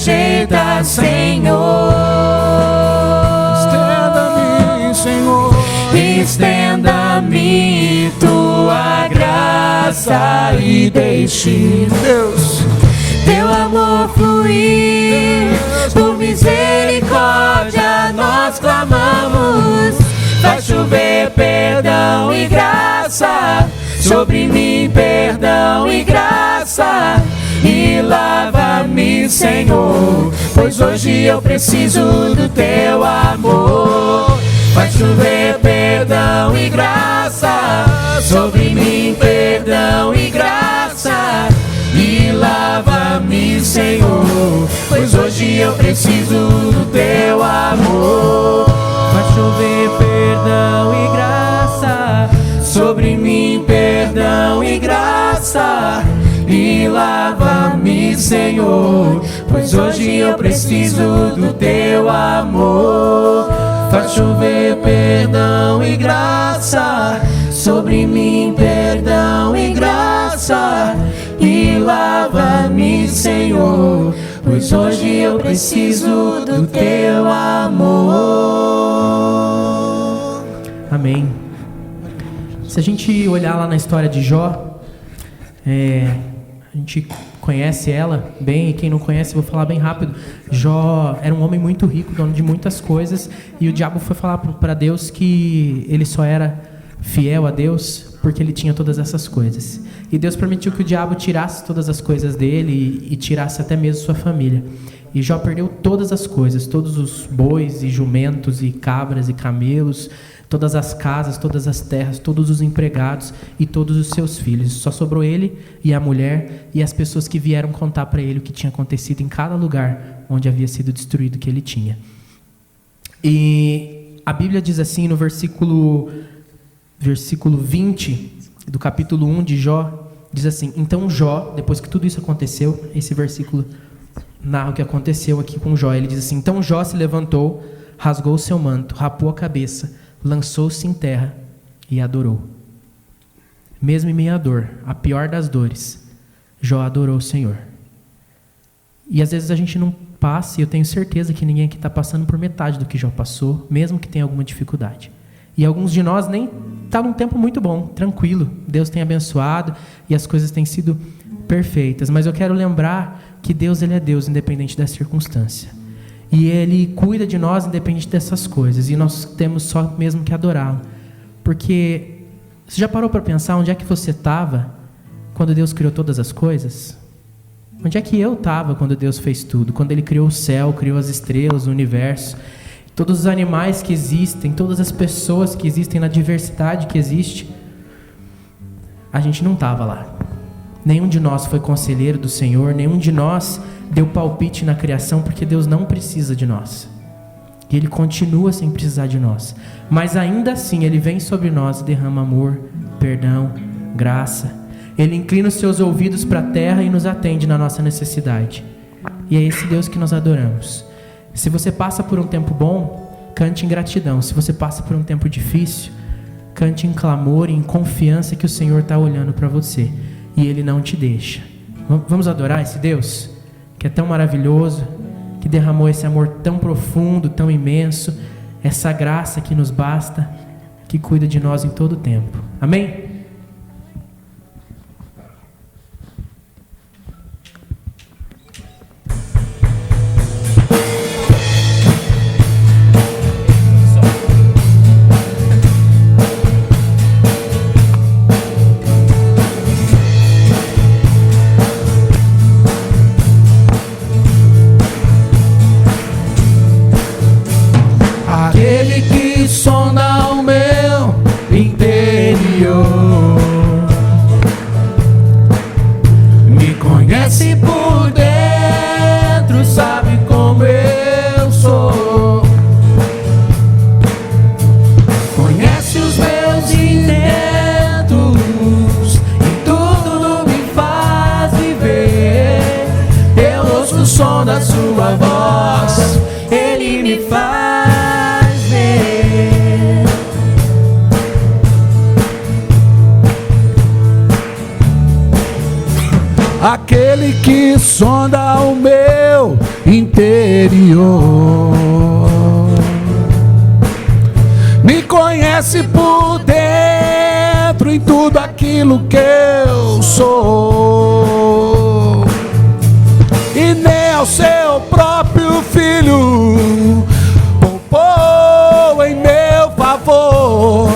rejeita, Senhor. Estenda-me, Senhor. Estenda-me tua graça e deixe, Deus, teu amor fluir. Por misericórdia nós clamamos. Faz chover perdão e graça sobre mim, perdão e graça. E lava-me, Senhor, pois hoje eu preciso do teu amor. Faz chover perdão e graça sobre mim, perdão e graça. E lava-me, Senhor, pois hoje eu preciso do teu amor. Faz chover perdão e graça sobre mim, perdão e graça. E lava-me, Senhor, pois hoje eu preciso do teu amor. Faz chover perdão e graça sobre mim, perdão e graça. E lava-me, Senhor, pois hoje eu preciso do teu amor. Amém. Se a gente olhar lá na história de Jó, a gente conhece ela bem, e quem não conhece, vou falar bem rápido. Jó era um homem muito rico, dono de muitas coisas, e o diabo foi falar para Deus que ele só era fiel a Deus porque ele tinha todas essas coisas. E Deus permitiu que o diabo tirasse todas as coisas dele e tirasse até mesmo sua família. E Jó perdeu todas as coisas, todos os bois e jumentos e cabras e camelos, todas as casas, todas as terras, todos os empregados e todos os seus filhos. Só sobrou ele e a mulher e as pessoas que vieram contar para ele o que tinha acontecido em cada lugar onde havia sido destruído o que ele tinha. E a Bíblia diz assim no versículo 20 do capítulo 1 de Jó, diz assim: então Jó, depois que tudo isso aconteceu, esse versículo narra o que aconteceu aqui com Jó. Ele diz assim: então Jó se levantou, rasgou o seu manto, rapou a cabeça, lançou-se em terra e adorou. Mesmo em meio à dor, a pior das dores, Jó adorou o Senhor. E às vezes a gente não passa, e eu tenho certeza que ninguém aqui está passando por metade do que Jó passou, mesmo que tenha alguma dificuldade. E alguns de nós nem está num tempo muito bom, tranquilo. Deus tem abençoado e as coisas têm sido perfeitas. Mas eu quero lembrar que Deus, Ele é Deus, independente da circunstância. E Ele cuida de nós independente dessas coisas. E nós temos só mesmo que adorá-lo. Porque você já parou para pensar onde é que você estava quando Deus criou todas as coisas? Onde é que eu estava quando Deus fez tudo? Quando Ele criou o céu, criou as estrelas, o universo, todos os animais que existem, todas as pessoas que existem, na diversidade que existe. A gente não estava lá. Nenhum de nós foi conselheiro do Senhor, nenhum de nós deu palpite na criação, porque Deus não precisa de nós. E Ele continua sem precisar de nós. Mas ainda assim, Ele vem sobre nós e derrama amor, perdão, graça. Ele inclina os seus ouvidos para a terra e nos atende na nossa necessidade. E é esse Deus que nós adoramos. Se você passa por um tempo bom, cante em gratidão. Se você passa por um tempo difícil, cante em clamor e em confiança que o Senhor está olhando para você. E Ele não te deixa. Vamos adorar esse Deus que é tão maravilhoso, que derramou esse amor tão profundo, tão imenso, essa graça que nos basta, que cuida de nós em todo o tempo. Amém? Aquele que sonda o meu interior, me conhece por dentro, sabe como eu sou, conhece os meus intentos e tudo me faz viver. Eu ouço o som da sua voz, Ele me faz. Aquele que sonda o meu conhece por dentro em tudo aquilo que eu sou. E nem ao seu próprio filho poupou em meu favor.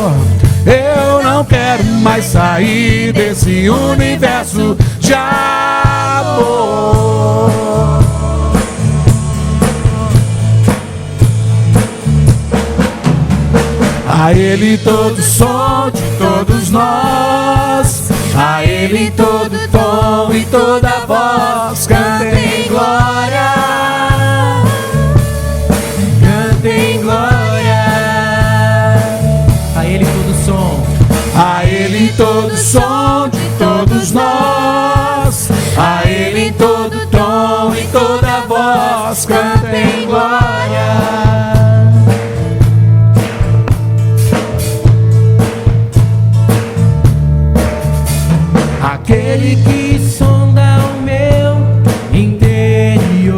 Eu não quero mais sair desse universo de amor. A Ele todo som de todos nós, a Ele todo tom e toda voz. Cantem glória, cantem glória. A Ele todo som, a Ele todo som de todos nós, a Ele todo tom e toda voz. Cantem glória. aquele que sonda o meu interior,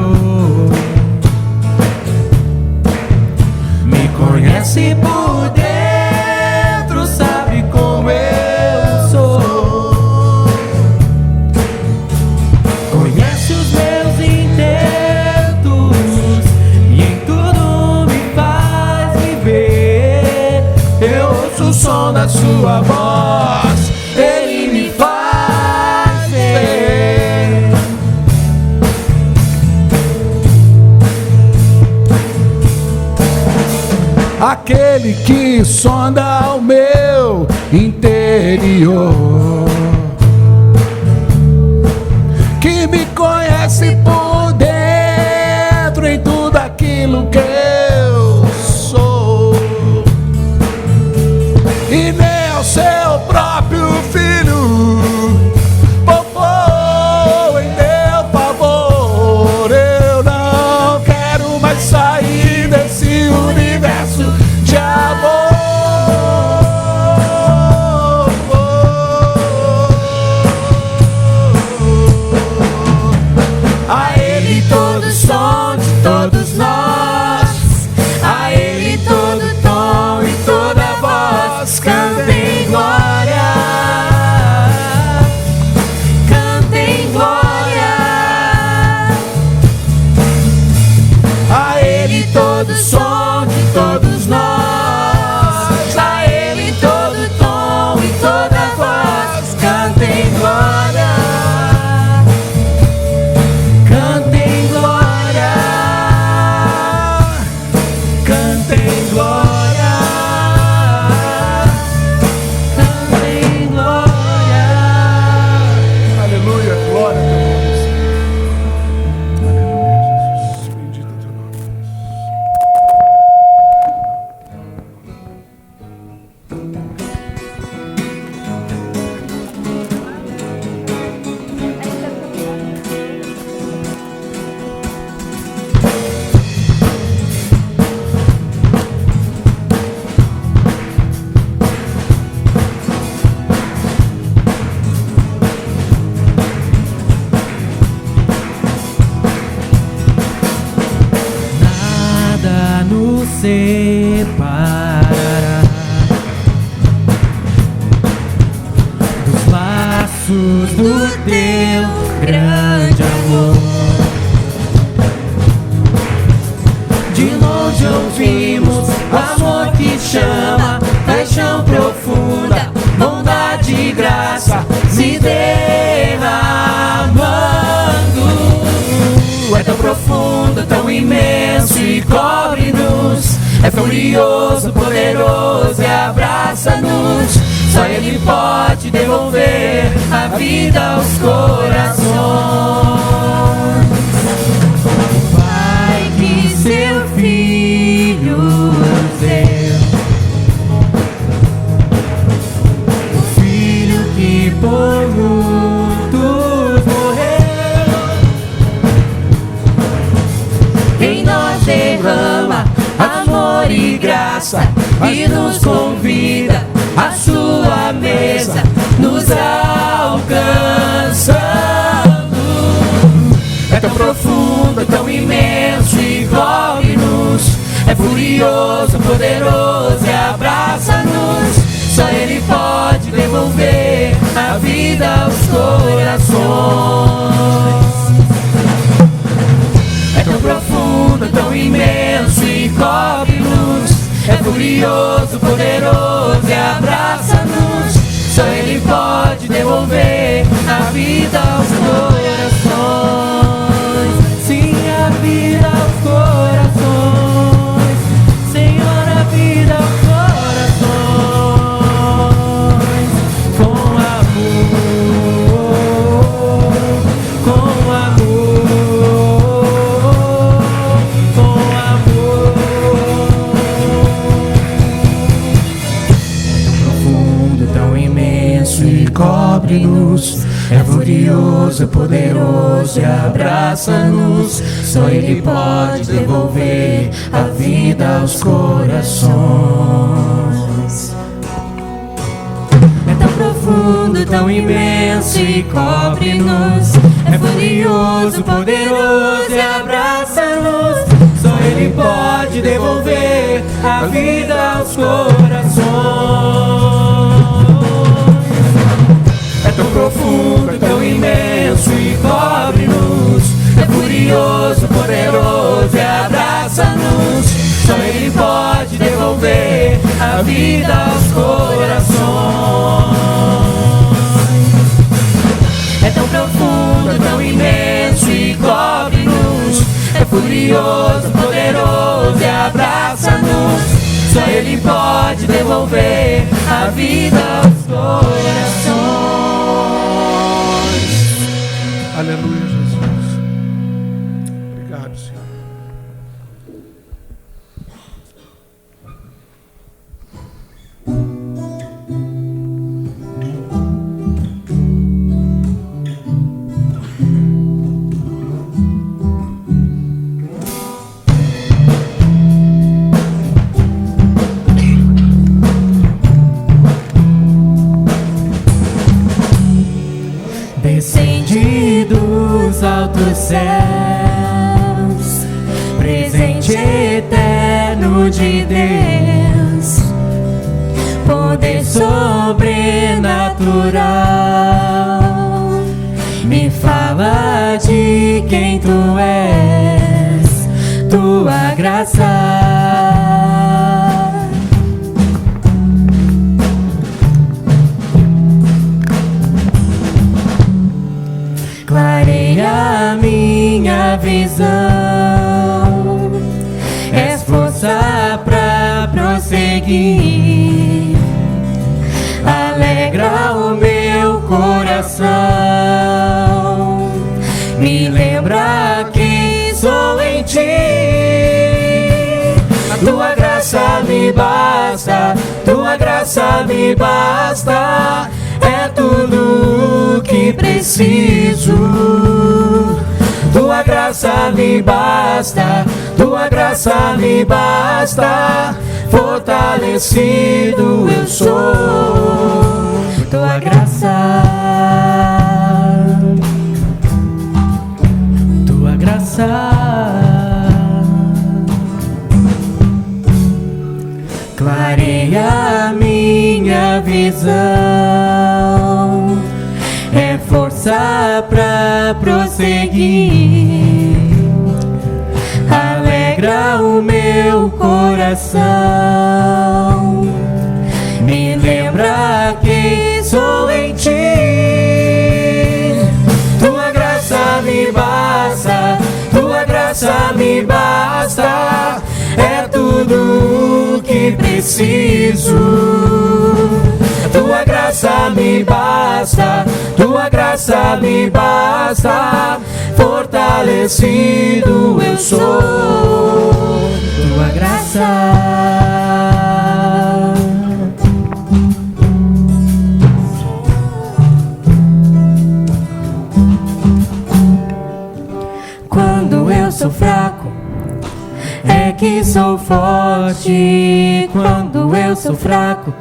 me conhece por dentro, sabe como eu sou, conhece os meus intentos e em tudo me faz viver. Eu ouço o som da sua voz, Ele me faz. Aquele que sonda o meu interior, que me conhece por dentro em tudo aquilo que eu sou, e nem ao seu próprio filho poupou em meu favor. Eu não quero mais sair desse universo de amor. A Ele todo som de todos nós, a Ele todo tom e toda voz. Cantem glória, cantem glória. A Ele todo som de todos nós, a Ele todo tom e toda voz. Cantem glória, cantem glória, cantem glória, cantem glória. Aleluia, glória a Deus. Aleluia, Jesus, bendito teu nome. nada nos separará dos laços do teu grande amor. De longe ouvimos amor que chama, paixão profunda, bondade e graça se derramando. É tão profundo, tão imenso e cobre-nos. É furioso, poderoso e abraça-nos. Só Ele pode devolver a vida aos corações. O Pai que seu Filho deu, o Filho que por muitos morreu, em nós derrama amor e graça e nos convida à sua mesa, nos alcançando. É tão profundo, tão imenso e cobre-nos. É furioso, poderoso e abraça-nos. a vida aos corações. É tão profundo, tão imenso e cobre-nos. É furioso, poderoso e abraça-nos. Só Ele pode devolver a vida aos corações. Sim, a vida aos corações. Senhor, a vida aos corações. Com amor, com amor, com amor. Profundo, tão imenso e cobre-nos. É furioso, poderoso e abraça-nos. Só Ele pode devolver a vida aos corações. É tão profundo, tão imenso e cobre-nos. É furioso, poderoso e abraça-nos. Só Ele pode devolver a vida aos corações. É tão profundo, tão imenso e cobre-nos. É furioso, poderoso e abraça-nos. Só Ele pode devolver a vida aos corações. É tão profundo, tão imenso e cobre-nos. É furioso, poderoso e abraça-nos. Só Ele pode devolver a vida aos corações. Aleluia, Jesus. Obrigado, Senhor. Descende dos altos céus, presente eterno de Deus, poder sobrenatural, me fala de quem Tu és, Tua graça. Clareia a minha visão, és força pra prosseguir, alegra o meu coração, me lembra quem sou em Ti. A Tua graça me basta, Tua graça me basta, é tudo que preciso. Tua graça me basta, Tua graça me basta, fortalecido eu sou. Tua graça, Tua graça, clareia a minha visão, é força pra prosseguir, alegra o meu coração, me lembra quem sou em Ti. Tua graça me basta, Tua graça me basta, é tudo que preciso. Tua graça me basta, Tua graça me basta, fortalecido eu sou. Tua graça. Quando eu sou fraco, é que sou forte. Quando eu sou fraco,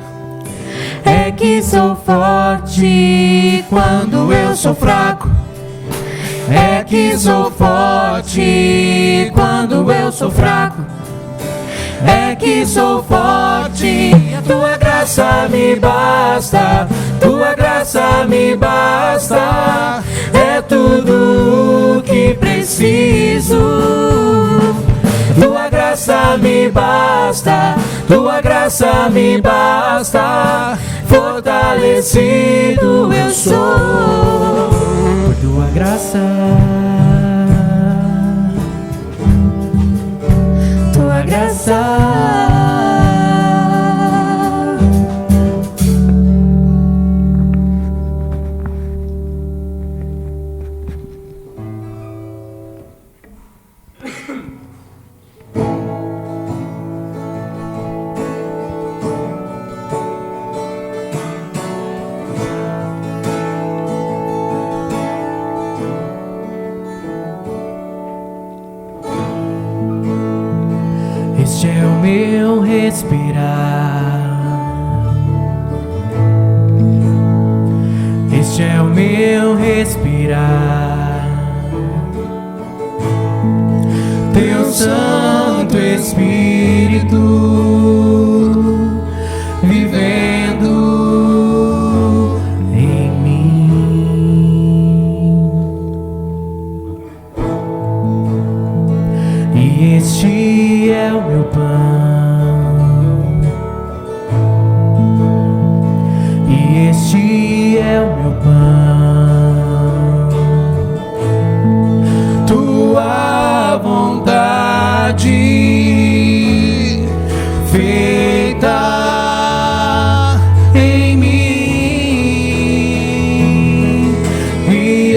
é que sou forte. Quando eu sou fraco, é que sou forte. Quando eu sou fraco, é que sou forte. tua graça me basta, tua graça me basta, é tudo o que preciso. Tua graça me basta, tua graça me basta, fortalecido eu sou. Por tua graça, tua graça. este é o meu respirar, este é o meu respirar. Teu Santo Espírito vivendo em mim, e este é o meu pão, e este é o meu pão. Tua vontade feita em mim, e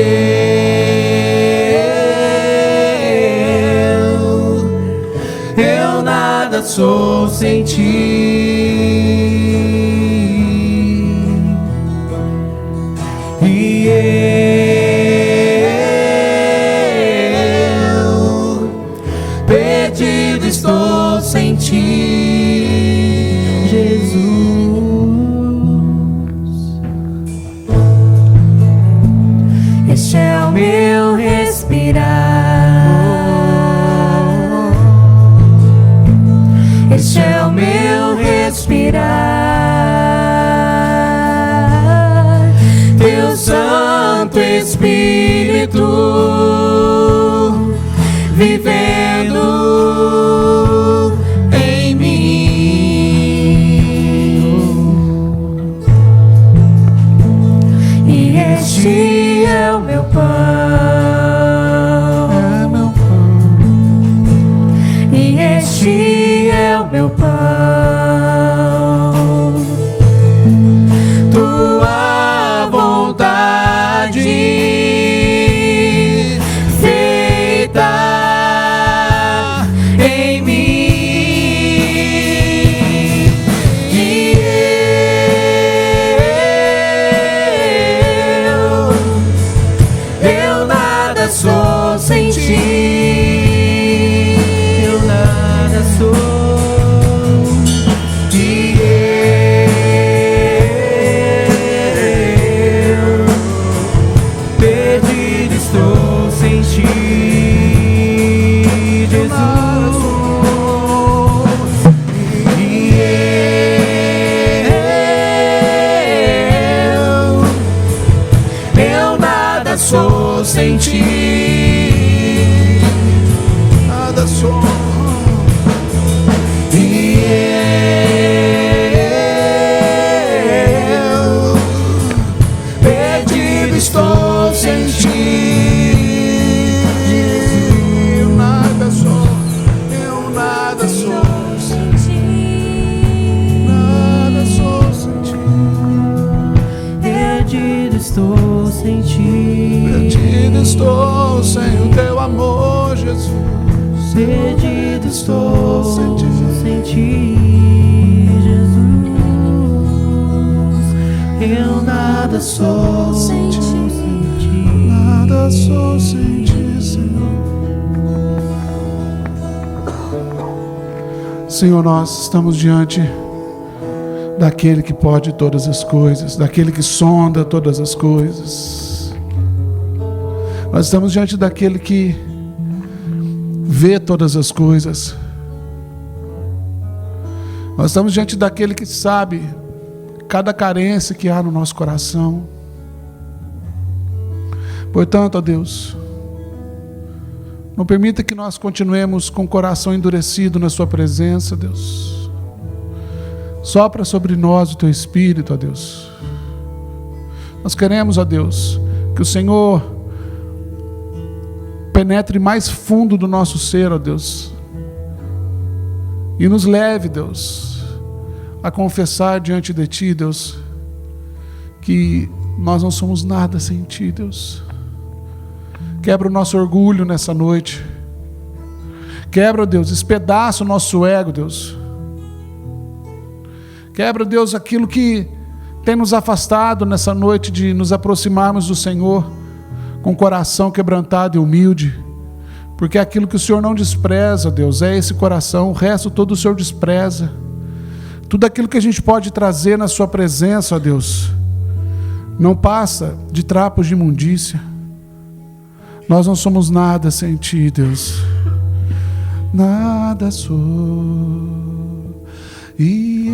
eu nada sou sem ti, e eu perdido estou sem ti, Jesus. Este é o meu respirar, este é o meu respirar. Teu Santo Espírito vivendo em mim, E este é o meu pão, e este é o meu pão. tua vontade feita em mim, e eu nada sou sem ti, Eu nada sou, e eu perdido estou sem ti, Jesus. e eu nada sou sem ti, nada sou, e eu perdido estou sem ti, eu nada sou sem ti, nada sou sem ti. Perdido estou sem ti, Perdido estou sem o teu amor, Jesus. perdido estou sem ti. sem ti, Jesus. Eu nada sou sem ti, Nada sou sem ti, Senhor. Senhor, nós estamos diante daquele que pode todas as coisas, daquele que sonda todas as coisas. Nós estamos diante daquele que vê todas as coisas. Nós estamos diante daquele que sabe cada carência que há no nosso coração. Portanto, ó Deus, não permita que nós continuemos com o coração endurecido na sua presença, Deus. Sopra sobre nós o teu Espírito, ó Deus. Nós queremos, ó Deus, que o Senhor penetre mais fundo do nosso ser, ó Deus, e nos leve, Deus, a confessar diante de Ti, Deus, que nós não somos nada sem Ti, Deus. Quebra o nosso orgulho nessa noite. Quebra, Deus, despedaça o nosso ego, Deus. Quebra, Deus, aquilo que tem nos afastado nessa noite de nos aproximarmos do Senhor com o coração quebrantado e humilde. Porque aquilo que o Senhor não despreza, Deus, é esse coração. O resto todo o Senhor despreza. Tudo aquilo que a gente pode trazer na sua presença, ó Deus, não passa de trapos de imundícia. Nós não somos nada sem Ti, Deus. Nada sou e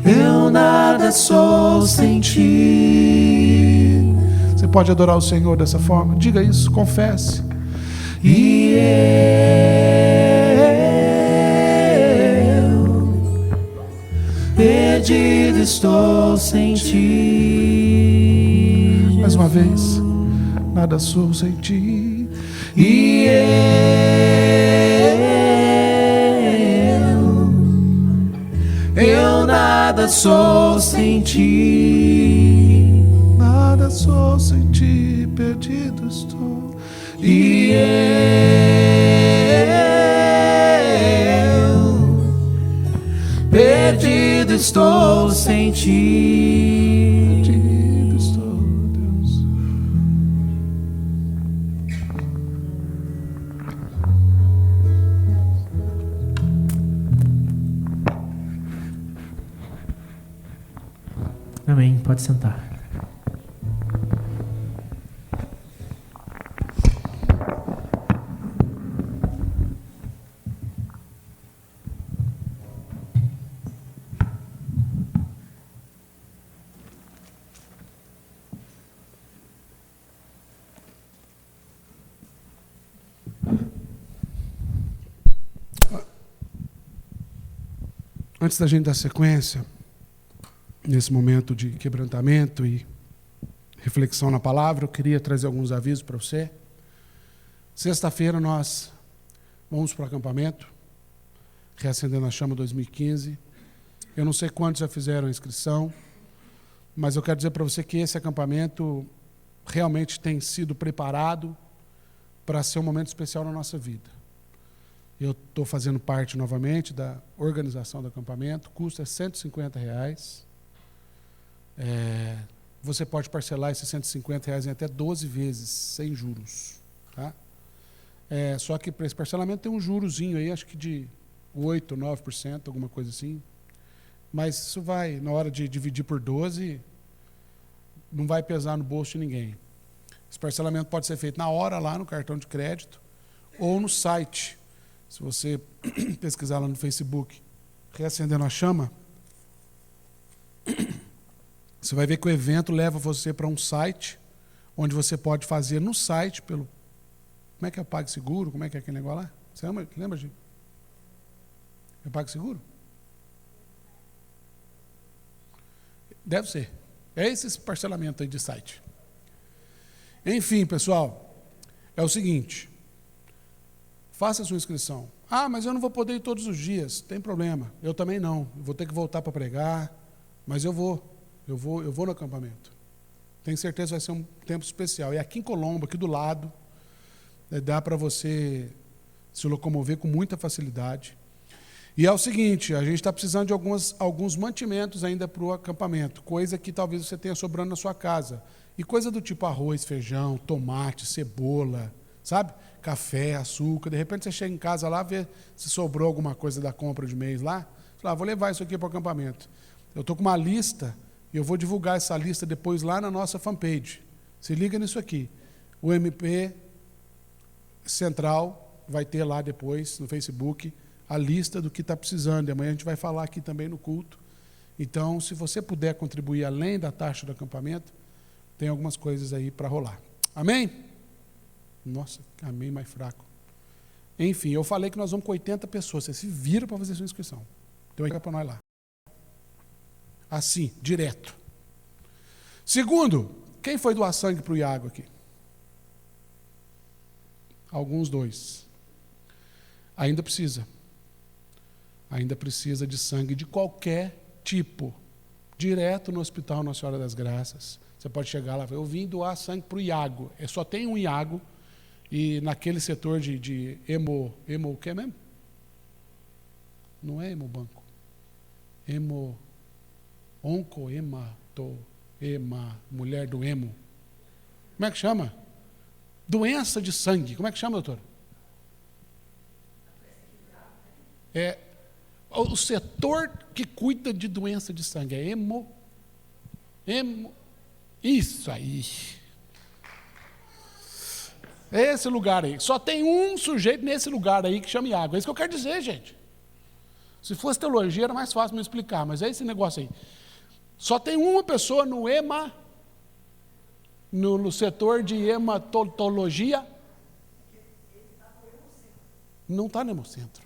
eu nada sou sem Ti. Você pode adorar o Senhor dessa forma? Diga isso, confesse. E perdido estou sem Ti. Mais uma vez. Nada sou sem Ti. E eu nada sou sem Ti. Nada sou sem Ti, perdido estou. E eu perdido estou sem Ti. Perdido estou, Deus. Amém. Pode sentar. Antes da gente dar sequência, nesse momento de quebrantamento e reflexão na palavra, eu queria trazer alguns avisos para você. Sexta-feira nós vamos para o acampamento, Reacendendo a Chama 2015. Eu não sei quantos já fizeram a inscrição, mas eu quero dizer para você que esse acampamento realmente tem sido preparado para ser um momento especial na nossa vida. Eu estou fazendo parte novamente da organização do acampamento, o custo é R$150. Você pode parcelar esses R$150 em até 12 vezes, sem juros. Tá? Só que para esse parcelamento tem um jurozinho aí, acho que de 8%, 9%, alguma coisa assim. Mas isso vai, na hora de dividir por 12, não vai pesar no bolso de ninguém. Esse parcelamento pode ser feito na hora, lá no cartão de crédito, ou no site. Se você pesquisar lá no Facebook, Reacendendo a Chama, você vai ver que o evento leva você para um site, onde você pode fazer no site, pelo... Como é que é o PagSeguro? Como é que é aquele negócio lá? Você lembra, Gil? É o PagSeguro? Deve ser. É esse parcelamento aí de site. Enfim, pessoal, é o seguinte... Faça a sua inscrição. Ah, mas eu não vou poder ir todos os dias. Tem problema. Eu também não. Eu vou ter que voltar para pregar. Mas eu vou no acampamento. Tenho certeza que vai ser um tempo especial. E aqui em Colombo, aqui do lado, dá para você se locomover com muita facilidade. E é o seguinte, a gente está precisando de alguns mantimentos ainda para o acampamento. Coisa que talvez você tenha sobrando na sua casa. E coisa do tipo arroz, feijão, tomate, cebola, sabe? Café, açúcar, de repente você chega em casa lá, vê se sobrou alguma coisa da compra de mês lá, fala, vou levar isso aqui para o acampamento. Eu estou com uma lista, e eu vou divulgar essa lista depois lá na nossa fanpage. Se liga nisso aqui, o MP Central vai ter lá depois no Facebook a lista do que está precisando. E amanhã a gente vai falar aqui também no culto. Então, se você puder contribuir além da taxa do acampamento, tem algumas coisas aí para rolar. Amém? Nossa, amém mais fraco. Enfim, eu falei que nós vamos com 80 pessoas. Você se vira para fazer sua inscrição. Então, vai para nós lá. Assim, direto. Segundo, quem foi doar sangue para o Iago aqui? Alguns dois. Ainda precisa. Ainda precisa de sangue de qualquer tipo. Direto no Hospital Nossa Senhora das Graças. Você pode chegar lá e falar, eu vim doar sangue para o Iago. Só tem um Iago. E naquele setor de hemo o que mesmo? Não é hemobanco. Mulher do hemo. Como é que chama? Doença de sangue. Como é que chama, doutor? É o setor que cuida de doença de sangue. É isso aí. É esse lugar aí. Só tem um sujeito nesse lugar aí que chama Iago. É isso que eu quero dizer, gente. Se fosse teologia era mais fácil me explicar, mas é esse negócio aí. Só tem uma pessoa no setor de hematologia. Não está no hemocentro.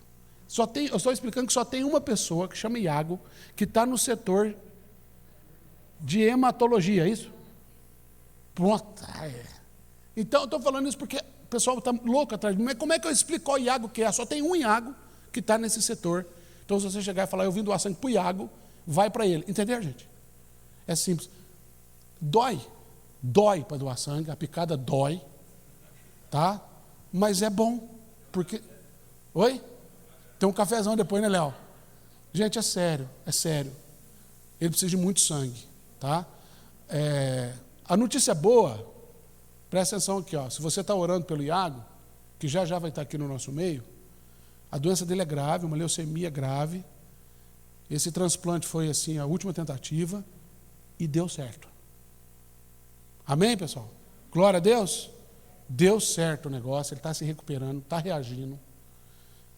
Eu estou explicando que só tem uma pessoa que chama Iago, que está no setor de hematologia, é isso? Pronto. Então, eu estou falando isso porque o pessoal está louco atrás de mim. Mas como é que eu explico qual Iago que é? Só tem um Iago que está nesse setor. Então, se você chegar e falar, eu vim doar sangue para o Iago, vai para ele. Entendeu, gente? É simples. Dói para doar sangue, a picada dói, tá? Mas é bom, porque... Oi? Tem um cafezão depois, né, Léo? Gente, é sério. Ele precisa de muito sangue, tá? A notícia boa, presta atenção aqui, ó. Se você está orando pelo Iago, que já vai estar aqui no nosso meio, a doença dele é grave, uma leucemia grave. Esse transplante foi, assim, a última tentativa e deu certo. Amém, pessoal? Glória a Deus. Deu certo o negócio, ele está se recuperando, está reagindo.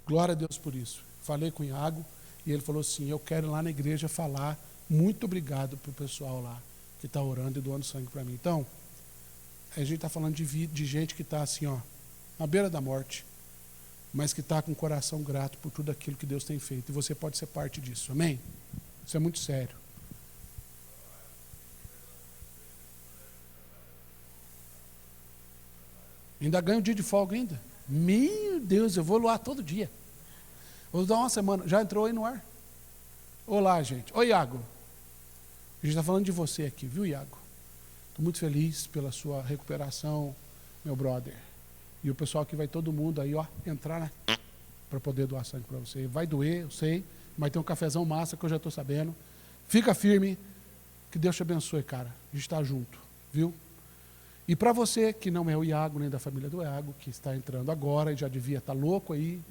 Glória a Deus por isso. Falei com o Iago e ele falou assim, eu quero ir lá na igreja falar muito obrigado para o pessoal lá que está orando e doando sangue para mim. Então, a gente está falando de gente que está assim, ó, na beira da morte, mas que está com o coração grato por tudo aquilo que Deus tem feito. E você pode ser parte disso. Amém? Isso é muito sério. Ainda ganho um dia de folga ainda. Meu Deus, eu vou lá todo dia. Vou dar uma semana. Já entrou aí no ar? Olá, gente. Oi, Iago. A gente está falando de você aqui, viu, Iago? Estou muito feliz pela sua recuperação, meu brother. E o pessoal aqui vai todo mundo aí, ó, entrar, né? Para poder doar sangue para você. Vai doer, eu sei, mas tem um cafezão massa que eu já estou sabendo. Fica firme. Que Deus te abençoe, cara. A gente está junto, viu? E para você que não é o Iago, nem da família do Iago, que está entrando agora e já devia estar louco aí,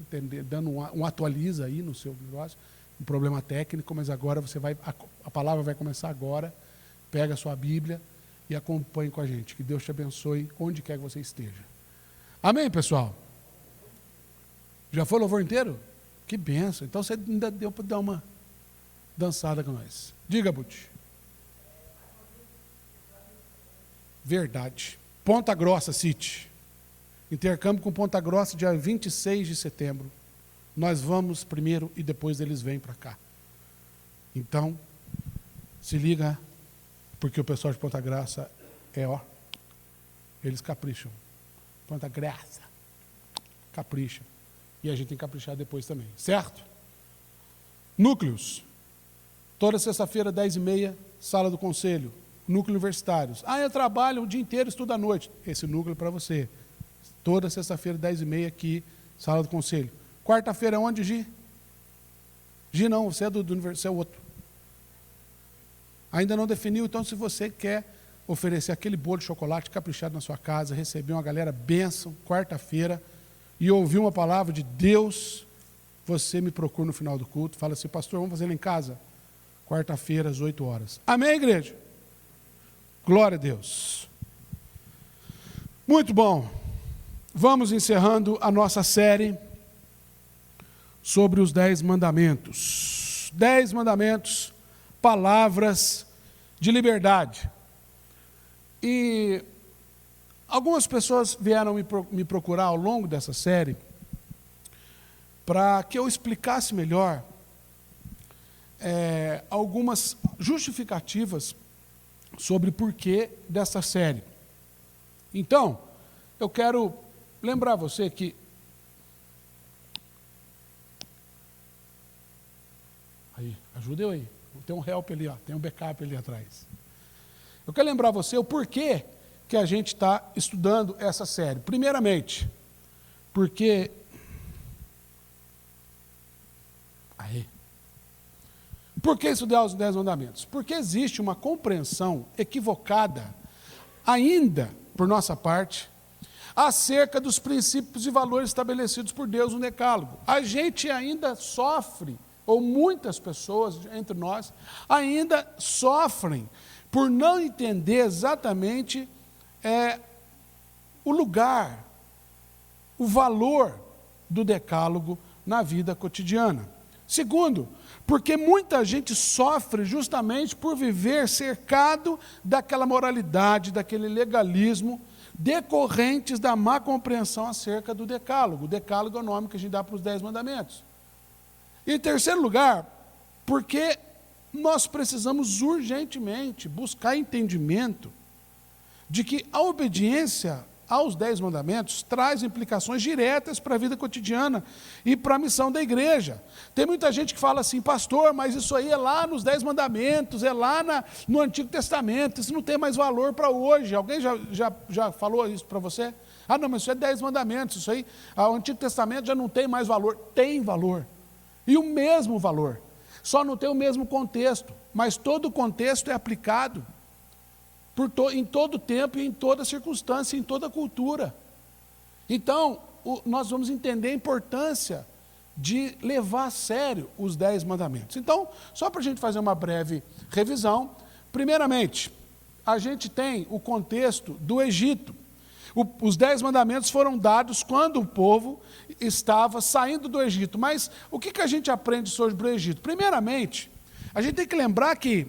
dando um atualiza aí no seu negócio, um problema técnico, mas agora a palavra vai começar agora, pega a sua Bíblia e acompanhe com a gente. Que Deus te abençoe onde quer que você esteja. Amém, pessoal? Já foi o louvor inteiro? Que benção. Então você ainda deu para dar uma dançada com nós. Diga, Buti. Verdade. Ponta Grossa City. Intercâmbio com Ponta Grossa, dia 26 de setembro. Nós vamos primeiro e depois eles vêm para cá. Então, se liga, porque o pessoal de Ponta Grossa eles capricham. Ponta Grossa. Capricha. E a gente tem que caprichar depois também. Certo? Núcleos. Toda sexta-feira, 10h30, sala do conselho. Núcleo universitários. Eu trabalho o dia inteiro, estudo à noite. Esse núcleo é para você. Toda sexta-feira, 10h30 aqui, sala do conselho. Quarta-feira, onde, Gi? Gi não, você é do universitário, você é outro. Ainda não definiu, então se você quer oferecer aquele bolo de chocolate caprichado na sua casa, receber uma galera bênção, quarta-feira, e ouvir uma palavra de Deus, você me procura no final do culto, fala assim, pastor, vamos fazer lá em casa? Quarta-feira, às 8h. Amém, igreja? Glória a Deus. Muito bom. vamos encerrando a nossa série sobre os 10 mandamentos. 10 mandamentos, palavras de liberdade. E algumas pessoas vieram me procurar ao longo dessa série para que eu explicasse melhor algumas justificativas sobre o porquê dessa série. Então, eu quero lembrar você que aí, ajuda eu aí. Tem um help ali, ó, tem um backup ali atrás. Eu quero lembrar você o porquê que a gente está estudando essa série. Primeiramente, porque por que estudar os 10 mandamentos? Porque existe uma compreensão equivocada, ainda por nossa parte, acerca dos princípios e valores estabelecidos por Deus no Decálogo. A gente ainda sofre, ou muitas pessoas entre nós, ainda sofrem por não entender exatamente o lugar, o valor do Decálogo na vida cotidiana. Segundo, porque muita gente sofre justamente por viver cercado daquela moralidade, daquele legalismo, decorrentes da má compreensão acerca do Decálogo. O Decálogo é o nome que a gente dá para os 10 mandamentos. E em terceiro lugar, porque nós precisamos urgentemente buscar entendimento de que a obediência aos 10 mandamentos traz implicações diretas para a vida cotidiana e para a missão da igreja. Tem muita gente que fala assim, pastor, mas isso aí é lá nos 10 mandamentos, é lá no Antigo Testamento, isso não tem mais valor para hoje. Alguém já falou isso para você? Ah, não, mas isso é 10 mandamentos, isso aí, o Antigo Testamento já não tem mais valor. Tem valor, e o mesmo valor, só não tem o mesmo contexto, mas todo o contexto é aplicado em todo tempo e em toda circunstância, em toda cultura. Então, nós vamos entender a importância de levar a sério os 10 mandamentos. Então, só para a gente fazer uma breve revisão, primeiramente, a gente tem o contexto do Egito. Os 10 mandamentos foram dados quando o povo estava saindo do Egito. Mas o que a gente aprende sobre o Egito? Primeiramente, a gente tem que lembrar que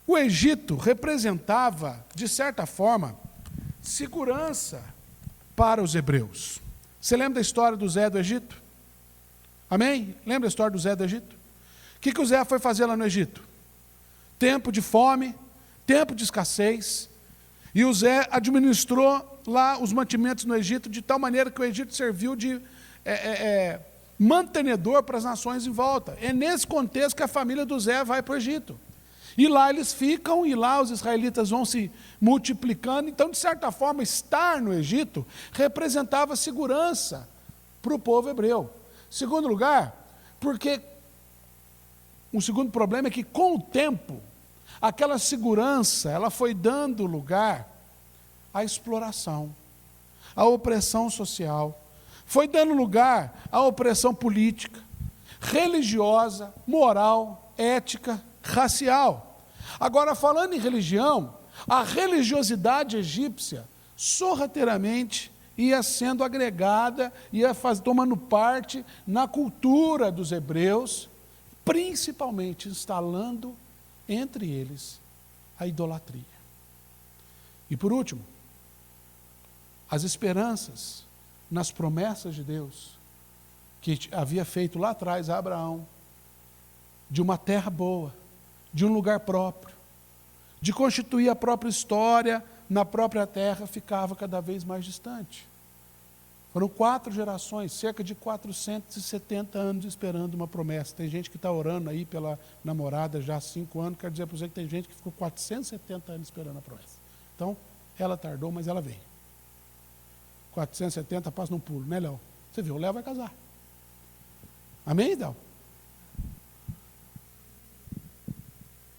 o Egito representava, de certa forma, segurança para os hebreus. Você lembra da história do Zé do Egito? Amém? Lembra da história do Zé do Egito? O que o Zé foi fazer lá no Egito? Tempo de fome, tempo de escassez, e o Zé administrou lá os mantimentos no Egito, de tal maneira que o Egito serviu de mantenedor para as nações em volta. É nesse contexto que a família do Zé vai para o Egito. E lá eles ficam, e lá os israelitas vão se multiplicando. Então, de certa forma, estar no Egito representava segurança para o povo hebreu. Segundo lugar, porque um segundo problema é que, com o tempo, aquela segurança ela foi dando lugar à exploração, à opressão social, foi dando lugar à opressão política, religiosa, moral, ética, racial. Agora, falando em religião, a religiosidade egípcia sorrateiramente ia sendo agregada, tomando parte na cultura dos hebreus, principalmente instalando entre eles a idolatria. E por último, as esperanças nas promessas de Deus, que havia feito lá atrás a Abraão, de uma terra boa, de um lugar próprio, de constituir a própria história na própria terra, ficava cada vez mais distante. Foram 4 gerações, cerca de 470 anos esperando uma promessa. Tem gente que está orando aí pela namorada já há 5 anos, quero dizer para você que tem gente que ficou 470 anos esperando a promessa. Então, ela tardou, mas ela vem. 470 passa num pulo, né, Léo? Você viu, o Léo vai casar. Amém, Léo?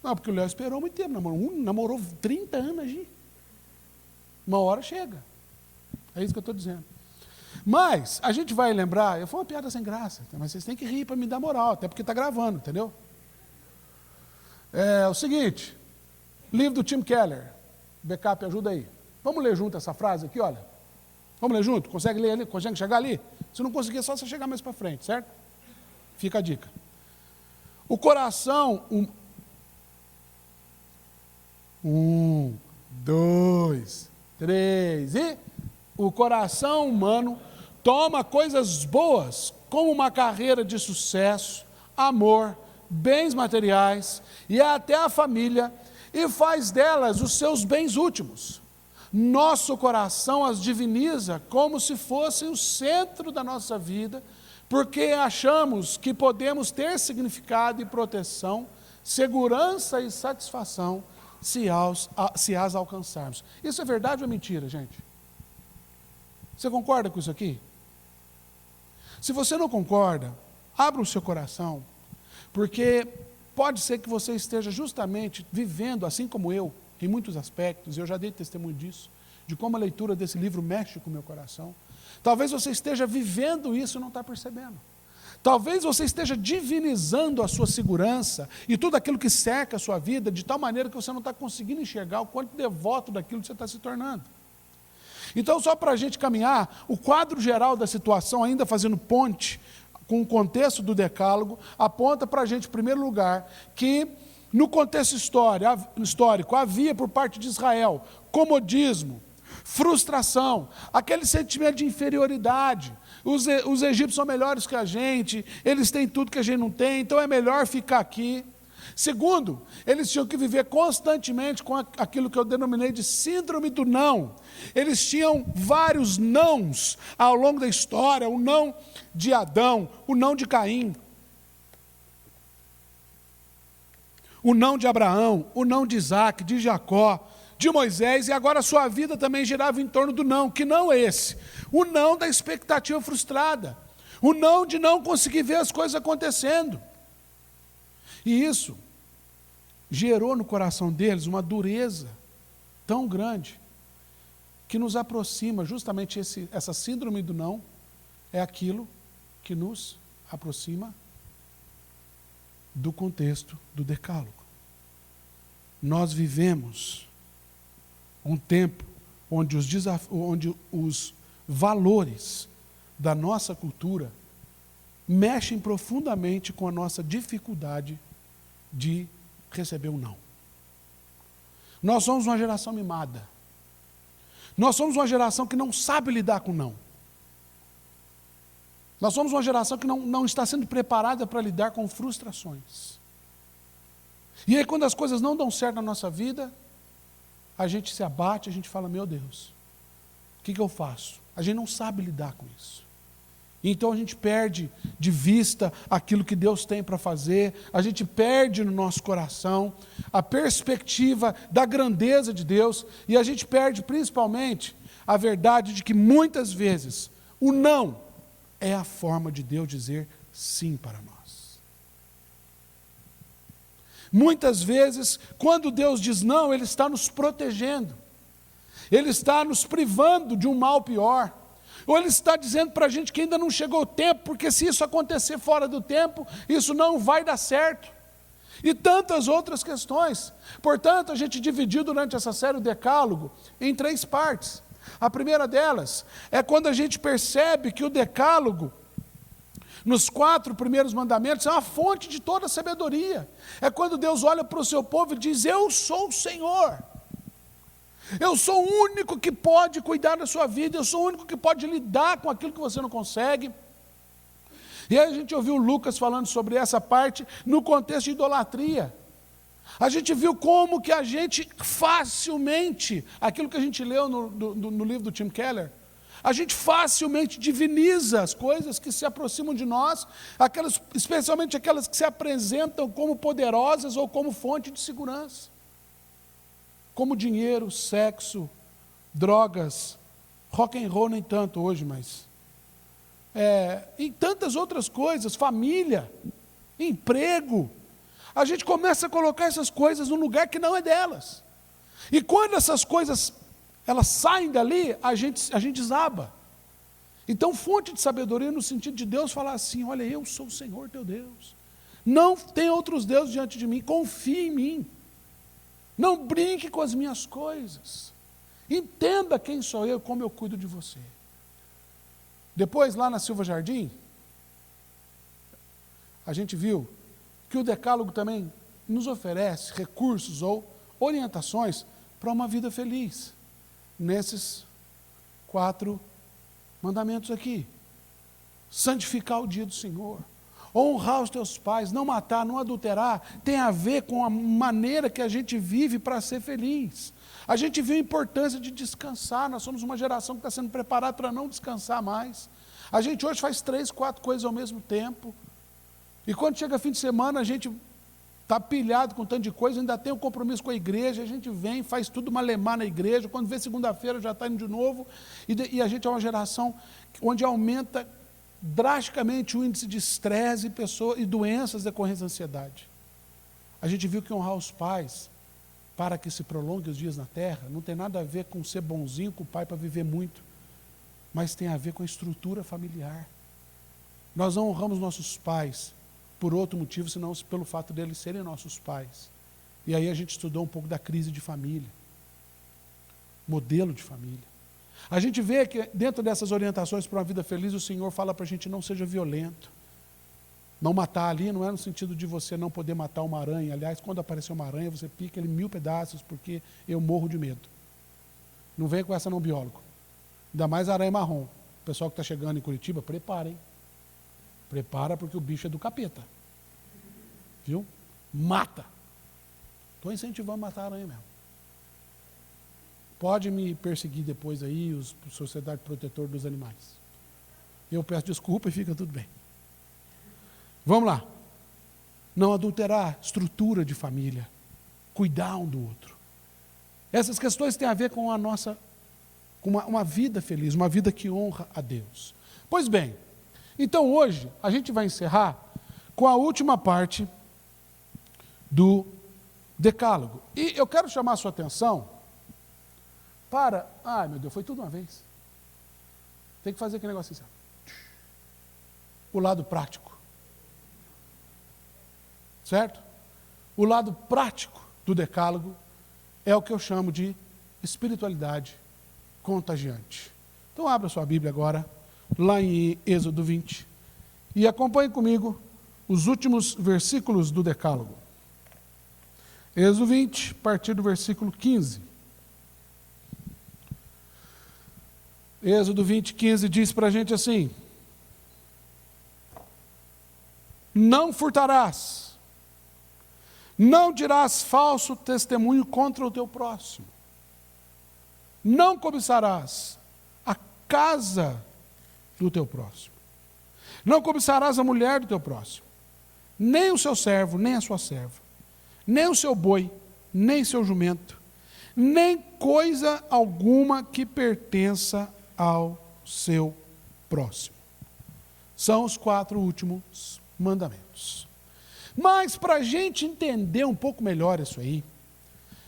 Não, porque o Léo esperou muito tempo, namorou 30 anos aí. Uma hora chega. É isso que eu estou dizendo. Mas, a gente vai lembrar, foi uma piada sem graça, mas vocês têm que rir para me dar moral, até porque está gravando, entendeu? É o seguinte, livro do Tim Keller, backup, ajuda aí. Vamos ler junto essa frase aqui, olha. Vamos ler junto? Consegue ler ali? Consegue chegar ali? Se não conseguir, é só você chegar mais para frente, certo? Fica a dica. O coração... 1, 2, 3 e... O coração humano toma coisas boas, como uma carreira de sucesso, amor, bens materiais e até a família, e faz delas os seus bens últimos. Nosso coração as diviniza como se fossem o centro da nossa vida, porque achamos que podemos ter significado e proteção, segurança e satisfação se as alcançarmos. Isso é verdade ou é mentira, gente? Você concorda com isso aqui? Se você não concorda, abra o seu coração, porque pode ser que você esteja justamente vivendo, assim como eu, em muitos aspectos, eu já dei testemunho disso, de como a leitura desse livro mexe com o meu coração. Talvez você esteja vivendo isso e não está percebendo. Talvez você esteja divinizando a sua segurança e tudo aquilo que cerca a sua vida, de tal maneira que você não está conseguindo enxergar o quanto devoto daquilo que você está se tornando. Então, só para a gente caminhar, o quadro geral da situação, ainda fazendo ponte com o contexto do decálogo, aponta para a gente, em primeiro lugar, que no contexto histórico havia por parte de Israel comodismo, frustração, aquele sentimento de inferioridade. Os egípcios são melhores que a gente, eles têm tudo que a gente não tem, então é melhor ficar aqui. Segundo, eles tinham que viver constantemente com aquilo que eu denominei de síndrome do não. Eles tinham vários nãos ao longo da história, o não de Adão, o não de Caim, o não de Abraão, o não de Isaac, de Jacó, de Moisés, e agora a sua vida também girava em torno do não. Que não é esse? O não da expectativa frustrada, o não de não conseguir ver as coisas acontecendo. E isso gerou no coração deles uma dureza tão grande que nos aproxima, justamente essa síndrome do não, é aquilo que nos aproxima do contexto do decálogo. Nós vivemos um tempo onde os valores da nossa cultura mexem profundamente com a nossa dificuldade de receber o não. Nós somos uma geração mimada. Nós somos uma geração que não sabe lidar com não. Nós somos uma geração que não está sendo preparada para lidar com frustrações. E aí, quando as coisas não dão certo na nossa vida, a gente se abate, a gente fala, meu Deus, o que eu faço? A gente não sabe lidar com isso. Então a gente perde de vista aquilo que Deus tem para fazer, a gente perde no nosso coração a perspectiva da grandeza de Deus, e a gente perde principalmente a verdade de que muitas vezes o não é a forma de Deus dizer sim para nós. Muitas vezes, quando Deus diz não, Ele está nos protegendo, Ele está nos privando de um mal pior, ou Ele está dizendo para a gente que ainda não chegou o tempo, porque se isso acontecer fora do tempo, isso não vai dar certo. E tantas outras questões. Portanto, a gente dividiu durante essa série o Decálogo em 3 partes. A primeira delas é quando a gente percebe que o Decálogo, nos 4 primeiros mandamentos, é uma fonte de toda a sabedoria. É quando Deus olha para o seu povo e diz, eu sou o Senhor. Eu sou o único que pode cuidar da sua vida, eu sou o único que pode lidar com aquilo que você não consegue. E aí a gente ouviu o Lucas falando sobre essa parte no contexto de idolatria. A gente viu como que a gente facilmente, aquilo que a gente leu no livro do Tim Keller, a gente facilmente diviniza as coisas que se aproximam de nós, especialmente aquelas que se apresentam como poderosas ou como fonte de segurança. Como dinheiro, sexo, drogas, rock and roll nem tanto hoje, mas e tantas outras coisas, família, emprego. A gente começa a colocar essas coisas num lugar que não é delas. E quando essas coisas elas saem dali, a gente desaba. Então, fonte de sabedoria no sentido de Deus falar assim, olha, eu sou o Senhor teu Deus. Não tem outros deuses diante de mim, confie em mim. Não brinque com as minhas coisas. Entenda quem sou eu, como eu cuido de você. Depois, lá na Silva Jardim, a gente viu que o Decálogo também nos oferece recursos ou orientações para uma vida feliz, nesses 4 mandamentos aqui. Santificar o dia do Senhor, honrar os teus pais, não matar, não adulterar, tem a ver com a maneira que a gente vive para ser feliz. A gente viu a importância de descansar, nós somos uma geração que está sendo preparada para não descansar mais. A gente hoje faz 3, 4 coisas ao mesmo tempo, e quando chega fim de semana a gente está pilhado com tanto de coisa, ainda tem um compromisso com a igreja, a gente vem, faz tudo malemar na igreja, quando vê segunda-feira já está indo de novo, e a gente é uma geração onde aumenta drasticamente o índice de estresse e doenças decorrentes da ansiedade. A gente viu que honrar os pais para que se prolongue os dias na terra não tem nada a ver com ser bonzinho com o pai para viver muito, mas tem a ver com a estrutura familiar. Nós não honramos nossos pais por outro motivo, senão pelo fato deles serem nossos pais. E aí a gente estudou um pouco da crise de família, modelo de família. A gente vê que dentro dessas orientações para uma vida feliz, o Senhor fala para a gente: não seja violento. Não matar ali não é no sentido de você não poder matar uma aranha. Aliás, quando aparecer uma aranha, você pica ele em 1000 pedaços, porque eu morro de medo. Não venha com essa não, biólogo. Ainda mais aranha marrom. O pessoal que está chegando em Curitiba, prepara, hein? Prepara, porque o bicho é do capeta. Viu? Mata. Estou incentivando a matar a aranha mesmo. Pode me perseguir depois aí, Sociedade Protetor dos Animais. Eu peço desculpa e fica tudo bem. Vamos lá. Não adulterar, estrutura de família. Cuidar um do outro. Essas questões têm a ver com a nossa, com uma vida feliz, uma vida que honra a Deus. Pois bem, então hoje a gente vai encerrar com a última parte do Decálogo. E eu quero chamar a sua atenção para... Ai, meu Deus, foi tudo uma vez. Tem que fazer aquele negócio assim. O lado prático. Certo? O lado prático do Decálogo é o que eu chamo de espiritualidade contagiante. Então abra sua Bíblia agora, lá em Êxodo 20, e acompanhe comigo os últimos versículos do Decálogo. Êxodo 20, a partir do versículo 15. Êxodo 20, 15 diz para a gente assim: não furtarás, não dirás falso testemunho contra o teu próximo, não cobiçarás a casa do teu próximo, não cobiçarás a mulher do teu próximo, nem o seu servo, nem a sua serva, nem o seu boi, nem seu jumento, nem coisa alguma que pertença ao seu próximo. São os 4 últimos mandamentos. Mas para a gente entender um pouco melhor isso aí,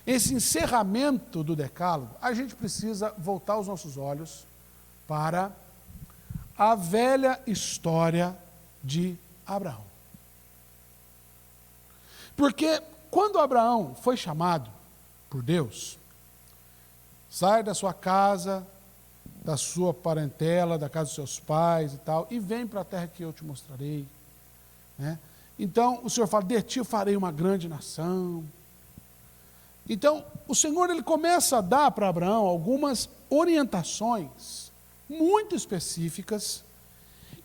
esse encerramento do Decálogo, a gente precisa voltar os nossos olhos para a velha história de Abraão. Porque quando Abraão foi chamado por Deus, sai da sua casa, da sua parentela, da casa dos seus pais e tal, e vem para a terra que eu te mostrarei, né? Então, o Senhor fala: de ti eu farei uma grande nação. Então, o Senhor ele começa a dar para Abraão algumas orientações muito específicas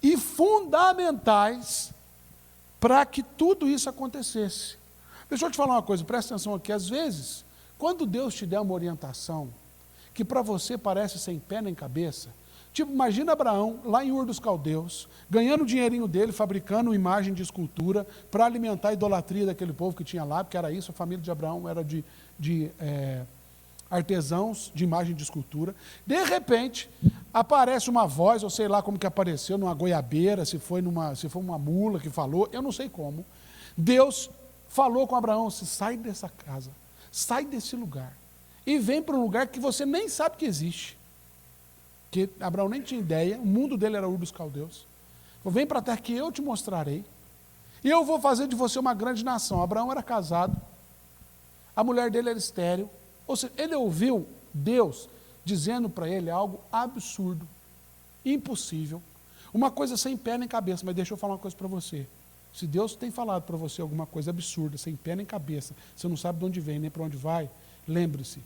e fundamentais para que tudo isso acontecesse. Deixa eu te falar uma coisa, presta atenção aqui. Às vezes, quando Deus te der uma orientação que para você parece sem pé nem cabeça, tipo, imagina Abraão, lá em Ur dos Caldeus, ganhando o dinheirinho dele, fabricando imagem de escultura para alimentar a idolatria daquele povo que tinha lá, porque era isso, a família de Abraão era de artesãos de imagem de escultura. De repente, aparece uma voz, ou sei lá como que apareceu, numa goiabeira, se foi uma mula que falou, eu não sei como. Deus falou com Abraão assim: sai dessa casa, sai desse lugar, e vem para um lugar que você nem sabe que existe. Que Abraão nem tinha ideia, o mundo dele era Ur dos Caldeus. Vem para a terra que eu te mostrarei, e eu vou fazer de você uma grande nação. Abraão era casado, a mulher dele era estéril, ou seja, ele ouviu Deus dizendo para ele algo absurdo, impossível, Uma coisa sem pé nem cabeça, mas deixa eu falar uma coisa para você. Se Deus tem falado para você alguma coisa absurda, sem pé nem cabeça, você não sabe de onde vem nem para onde vai, lembre-se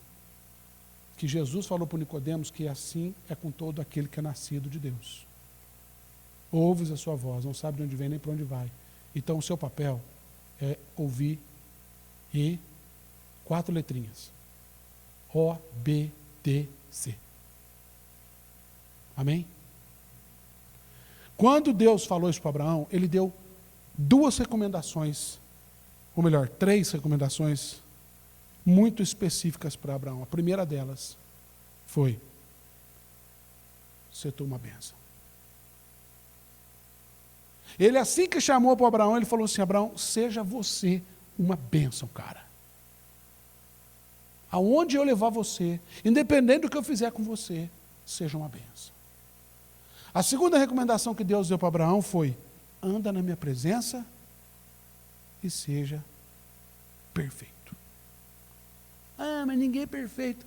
que Jesus falou para Nicodemos que assim é com todo aquele que é nascido de Deus. Ouves a sua voz, não sabe de onde vem nem para onde vai. Então o seu papel é ouvir e 4 letrinhas. obedecer. Amém? Quando Deus falou isso para Abraão, ele deu 2 recomendações, ou melhor, 3 recomendações muito específicas para Abraão. A primeira delas foi: ser tu uma bênção. Ele, assim que chamou para Abraão, ele falou assim: Abraão, seja você uma bênção, cara. Aonde eu levar você, independente do que eu fizer com você, seja uma bênção. A segunda recomendação que Deus deu para Abraão foi: anda na minha presença e seja perfeito. Ah, mas ninguém é perfeito.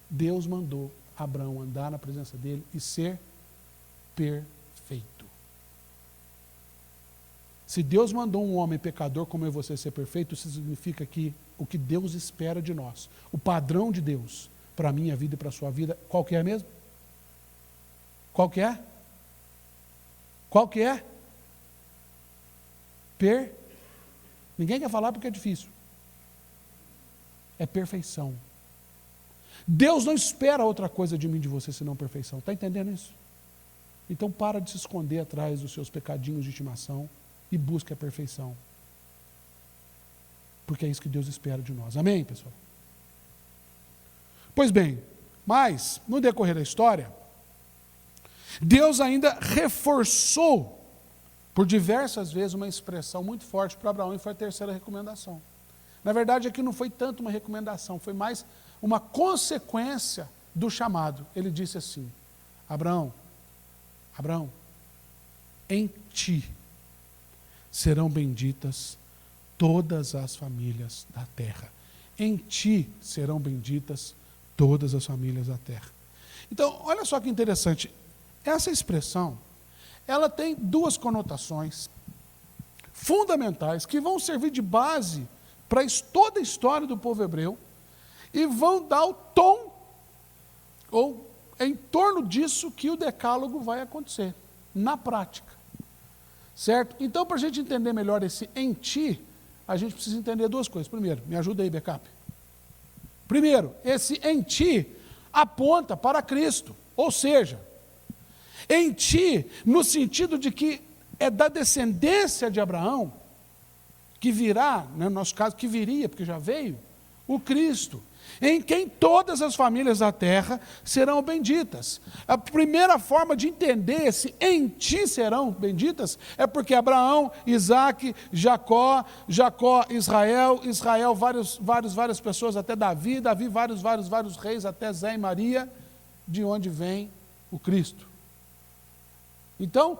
Deus mandou Abraão andar na presença dele e ser perfeito. Se Deus mandou um homem pecador como eu e você ser perfeito, isso significa que o que Deus espera de nós, o padrão de Deus para a minha vida e para a sua vida, qual que é mesmo? Qual que é? Qual que é? Ninguém quer falar porque é difícil. É perfeição. Deus não espera outra coisa de mim, de você, senão perfeição. Está entendendo isso? Então para de se esconder atrás dos seus pecadinhos de estimação e busque a perfeição. Porque é isso que Deus espera de nós. Amém, pessoal? Pois bem, mas no decorrer da história, Deus ainda reforçou por diversas vezes uma expressão muito forte para Abraão, e foi a terceira recomendação. Na verdade, aqui não foi tanto uma recomendação, foi mais uma consequência do chamado. Ele disse assim: Abraão, em ti serão benditas todas as famílias da terra. Em ti serão benditas todas as famílias da terra. Então, olha só que interessante. Essa expressão, ela tem 2 conotações fundamentais que vão servir de base para toda a história do povo hebreu e vão dar o tom, ou é em torno disso que o decálogo vai acontecer, na prática. Certo? Então, para a gente entender melhor esse em ti, a gente precisa entender 2 coisas. Primeiro, me ajuda aí, backup. Primeiro, esse em ti aponta para Cristo, ou seja, em ti, no sentido de que é da descendência de Abraão, que virá, no nosso caso, que viria, porque já veio, o Cristo, em quem todas as famílias da terra serão benditas. A primeira forma de entender esse em ti serão benditas é porque Abraão, Isaac, Jacó, Israel, várias pessoas, até Davi, vários reis, até Zé e Maria, de onde vem o Cristo. Então,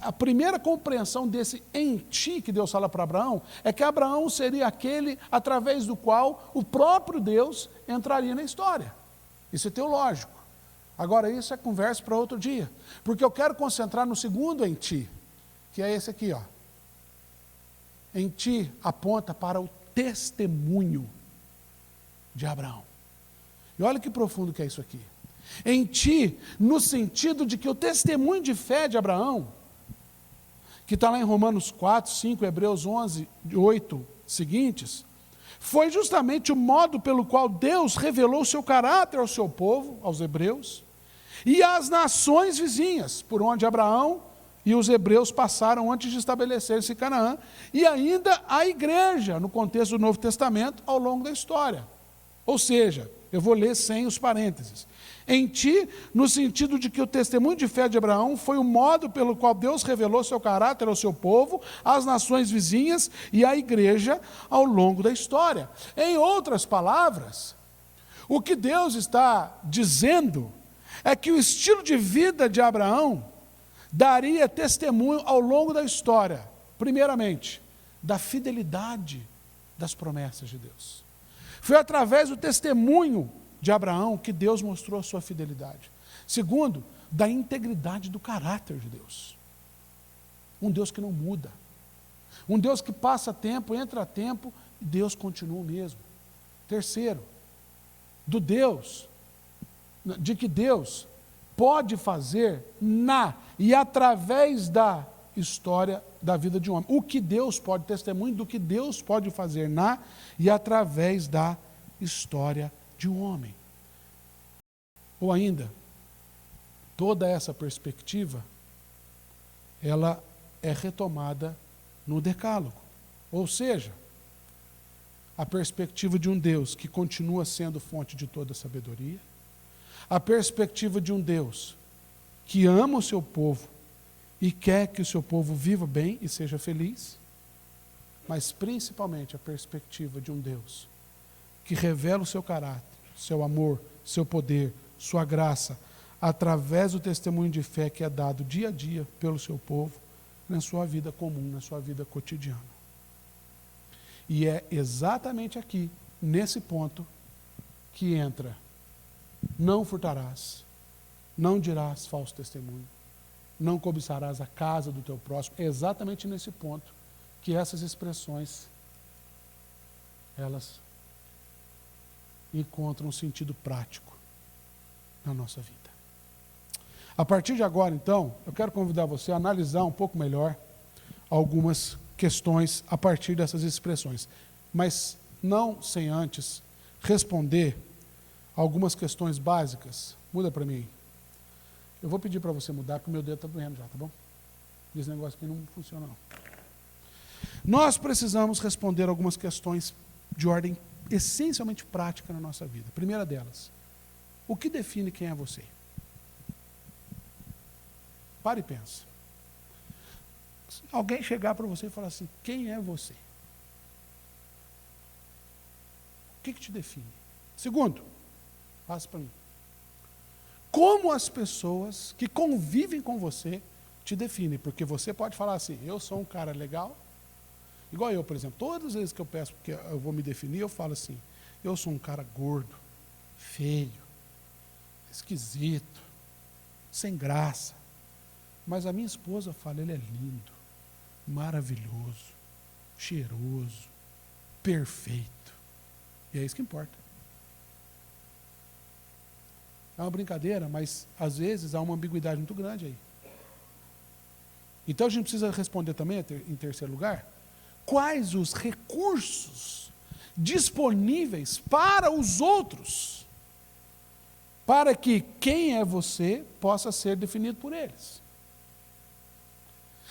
a primeira compreensão desse em ti que Deus fala para Abraão é que Abraão seria aquele através do qual o próprio Deus entraria na história. Isso é teológico. Agora, isso é conversa para outro dia. Porque eu quero concentrar no segundo em ti, que é esse aqui, ó. Em ti aponta para o testemunho de Abraão. E olha que profundo que é isso aqui. Em ti, no sentido de que o testemunho de fé de Abraão, que está lá em Romanos 4, 5, Hebreus 11, 8 seguintes, foi justamente o modo pelo qual Deus revelou o seu caráter ao seu povo, aos hebreus, e às nações vizinhas, por onde Abraão e os hebreus passaram antes de estabelecer-se em Canaã, e ainda a igreja, no contexto do Novo Testamento, ao longo da história. Ou seja, eu vou ler sem os parênteses. Em ti, no sentido de que o testemunho de fé de Abraão foi o modo pelo qual Deus revelou seu caráter ao seu povo, às nações vizinhas e à igreja ao longo da história. Em outras palavras, o que Deus está dizendo é que o estilo de vida de Abraão daria testemunho ao longo da história, primeiramente, da fidelidade das promessas de Deus. Foi através do testemunho de Abraão que Deus mostrou a sua fidelidade. Segundo, da integridade do caráter de Deus. Um Deus que não muda. Um Deus que passa tempo, entra tempo, e Deus continua o mesmo. Terceiro, de que Deus pode fazer na e através da história da vida de um homem. O que Deus pode, testemunho do que Deus pode fazer na e através da história de um homem. Ou ainda, toda essa perspectiva, ela é retomada no Decálogo. Ou seja, a perspectiva de um Deus que continua sendo fonte de toda sabedoria, a perspectiva de um Deus que ama o seu povo e quer que o seu povo viva bem e seja feliz, mas principalmente a perspectiva de um Deus que revela o seu caráter, seu amor, seu poder, sua graça, através do testemunho de fé que é dado dia a dia pelo seu povo, na sua vida comum, na sua vida cotidiana. E é exatamente aqui, nesse ponto, que entra: não furtarás, não dirás falso testemunho, não cobiçarás a casa do teu próximo. É exatamente nesse ponto que essas expressões, elas encontram um sentido prático na nossa vida. A partir de agora, então, eu quero convidar você a analisar um pouco melhor algumas questões a partir dessas expressões, mas não sem antes responder algumas questões básicas. Muda para mim. Eu vou pedir para você mudar, porque o meu dedo está doendo já, tá bom? Esse negócio aqui não funciona, não. Nós precisamos responder algumas questões de ordem essencialmente prática na nossa vida. A primeira delas: o que define quem é você? Para e pensa. Se alguém chegar para você e falar assim: quem é você? O que te define? Segundo, passa para mim. Como as pessoas que convivem com você te definem? Porque você pode falar assim: eu sou um cara legal. Igual eu, por exemplo, todas as vezes que eu peço que eu vou me definir, eu falo assim: eu sou um cara gordo, feio, esquisito, sem graça. Mas a minha esposa fala: ele é lindo, maravilhoso, cheiroso, perfeito. E é isso que importa. É uma brincadeira, mas às vezes há uma ambiguidade muito grande aí. Então a gente precisa responder também, em terceiro lugar, quais os recursos disponíveis para os outros, para que quem é você possa ser definido por eles.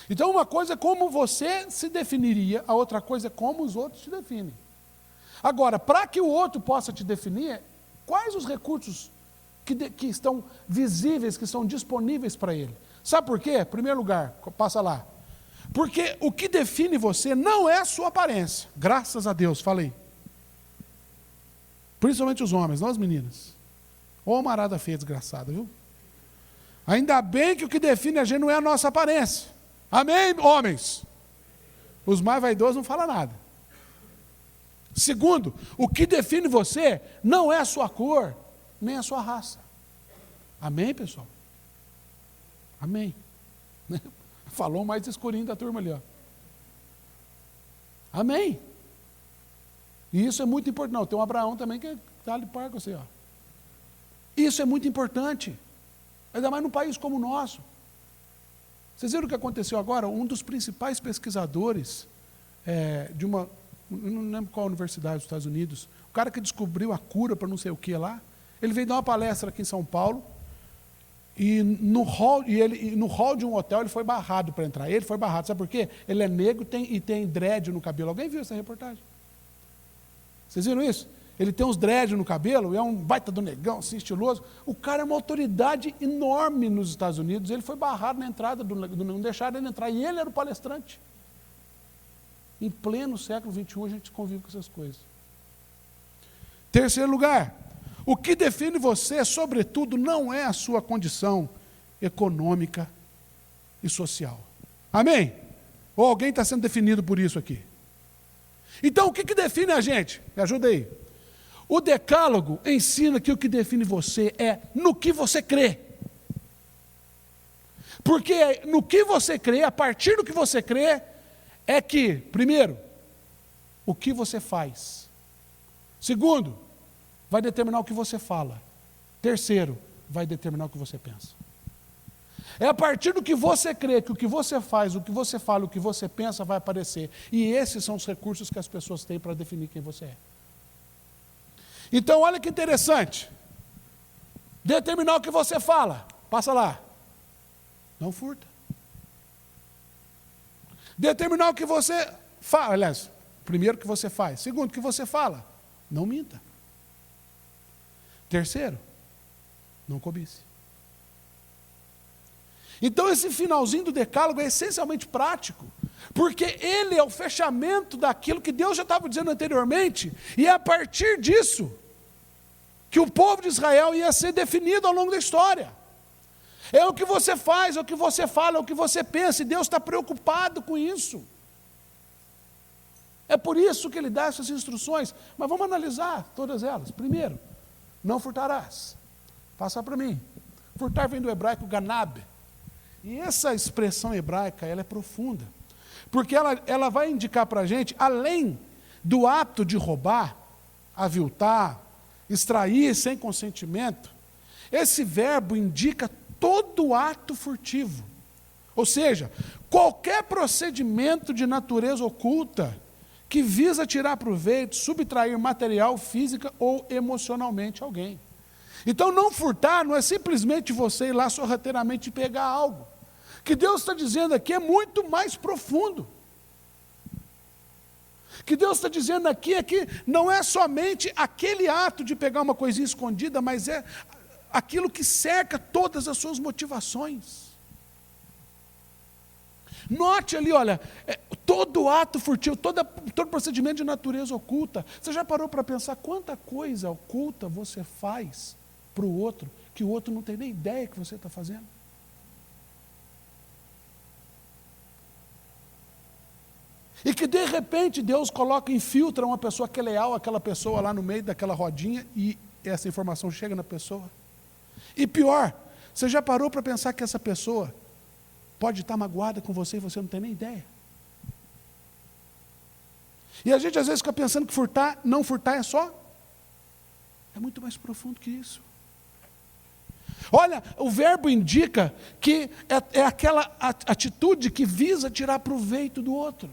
Então uma coisa é como você se definiria, a outra coisa é como os outros te definem. Agora, para que o outro possa te definir, quais os recursos que estão visíveis, que são disponíveis para ele? Sabe por quê? Em primeiro lugar, passa lá. Porque o que define você não é a sua aparência. Graças a Deus, falei. Principalmente os homens, não as meninas. Ô marada feia, desgraçada, viu? Ainda bem que o que define a gente não é a nossa aparência. Amém, homens? Os mais vaidosos não falam nada. Segundo, o que define você não é a sua cor, nem a sua raça. Amém, pessoal? Amém. Falou mais escurinho da turma ali, ó. Amém. E isso é muito importante. Não, tem um Abraão também que está ali par com você, ó. Isso é muito importante. Ainda mais num país como o nosso. Vocês viram o que aconteceu agora? Um dos principais pesquisadores de uma, não lembro qual universidade dos Estados Unidos, o cara que descobriu a cura para não sei o que lá, ele veio dar uma palestra aqui em São Paulo, e no hall de um hotel ele foi barrado para entrar. Ele foi barrado, sabe por quê? Ele é negro e tem dread no cabelo. Alguém viu essa reportagem? Vocês viram isso? Ele tem uns dread no cabelo, é um baita do negão, assim, estiloso. O cara é uma autoridade enorme nos Estados Unidos. Ele foi barrado na entrada, não deixaram ele entrar, e ele era o palestrante. Em pleno século XXI a gente convive com essas coisas. Terceiro lugar, o que define você, sobretudo, não é a sua condição econômica e social. Amém? Ou alguém está sendo definido por isso aqui? Então, o que define a gente? Me ajuda aí. O decálogo ensina que o que define você é no que você crê. Porque no que você crê, a partir do que você crê, é que, primeiro, o que você faz. Segundo, vai determinar o que você fala. Terceiro, vai determinar o que você pensa. É a partir do que você crê que o que você faz, o que você fala, o que você pensa vai aparecer. E esses são os recursos que as pessoas têm para definir quem você é. Então, olha que interessante. Determinar o que você fala. Passa lá. Não furta. Determinar o que você fala. Aliás, primeiro o que você faz. Segundo, o que você fala. Não minta. Terceiro, não cobice. Então esse finalzinho do decálogo é essencialmente prático, porque ele é o fechamento daquilo que Deus já estava dizendo anteriormente, e é a partir disso que o povo de Israel ia ser definido ao longo da história. É o que você faz, é o que você fala, é o que você pensa, e Deus está preocupado com isso. É por isso que ele dá essas instruções, mas vamos analisar todas elas. Primeiro, não furtarás. Passa para mim. Furtar vem do hebraico ganab. E essa expressão hebraica, ela é profunda. Porque ela vai indicar para a gente, além do ato de roubar, aviltar, extrair sem consentimento, esse verbo indica todo ato furtivo. Ou seja, qualquer procedimento de natureza oculta que visa tirar proveito, subtrair material, física ou emocionalmente alguém. Então não furtar não é simplesmente você ir lá sorrateiramente pegar algo. O que Deus está dizendo aqui é muito mais profundo. O que Deus está dizendo aqui é que não é somente aquele ato de pegar uma coisinha escondida, mas é aquilo que cerca todas as suas motivações. Note ali, olha, todo ato furtivo, todo procedimento de natureza oculta. Você já parou para pensar quanta coisa oculta você faz para o outro, que o outro não tem nem ideia que você está fazendo? E que de repente Deus coloca, infiltra uma pessoa que é leal àquela pessoa lá no meio daquela rodinha e essa informação chega na pessoa. E pior, você já parou para pensar que essa pessoa pode estar magoada com você e você não tem nem ideia? E a gente às vezes fica pensando que furtar, não furtar é muito mais profundo que isso. Olha, o verbo indica que é aquela atitude que visa tirar proveito do outro.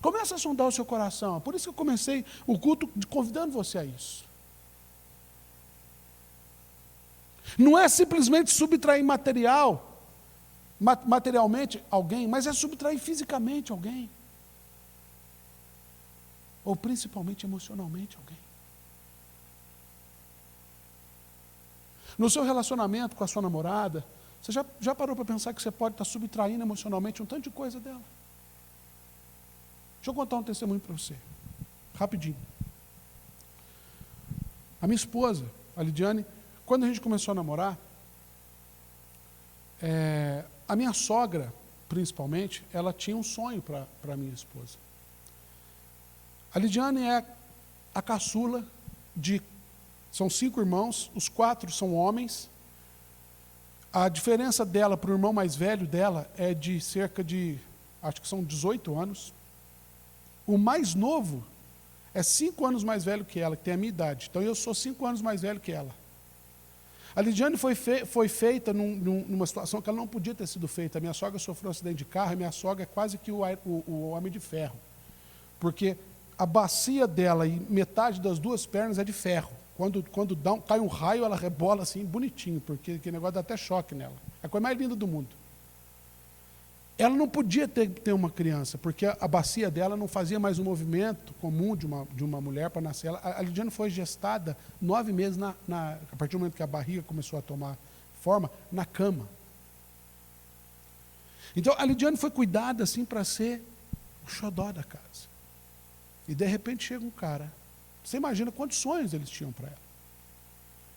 Começa a sondar o seu coração. Por isso que eu comecei o culto convidando você a isso. Não é simplesmente subtrair materialmente alguém, mas é subtrair fisicamente alguém. Ou principalmente emocionalmente alguém. No seu relacionamento com a sua namorada, você já parou para pensar que você pode estar subtraindo emocionalmente um tanto de coisa dela? Deixa eu contar um testemunho para você, rapidinho. A minha esposa, a Lidiane, quando a gente começou a namorar, a minha sogra, principalmente, ela tinha um sonho para a minha esposa. A Lidiane é a caçula são 5 irmãos, os 4 são homens. A diferença dela para o irmão mais velho dela é de cerca de, acho que são 18 anos. O mais novo é 5 anos mais velho que ela, que tem a minha idade. Então eu sou 5 anos mais velho que ela. A Lidiane foi feita numa situação que ela não podia ter sido feita. A minha sogra sofreu um acidente de carro, e minha sogra é quase que o homem de ferro. Porque a bacia dela e metade das 2 pernas é de ferro. Quando cai um raio, ela rebola assim, bonitinho, porque aquele negócio dá até choque nela. É a coisa mais linda do mundo. Ela não podia ter uma criança, porque a bacia dela não fazia mais um movimento comum de uma mulher para nascer. A Lidiane foi gestada 9 meses, a partir do momento que a barriga começou a tomar forma, na cama. Então a Lidiane foi cuidada assim para ser o xodó da casa. E de repente chega um cara, você imagina quantos sonhos eles tinham para ela.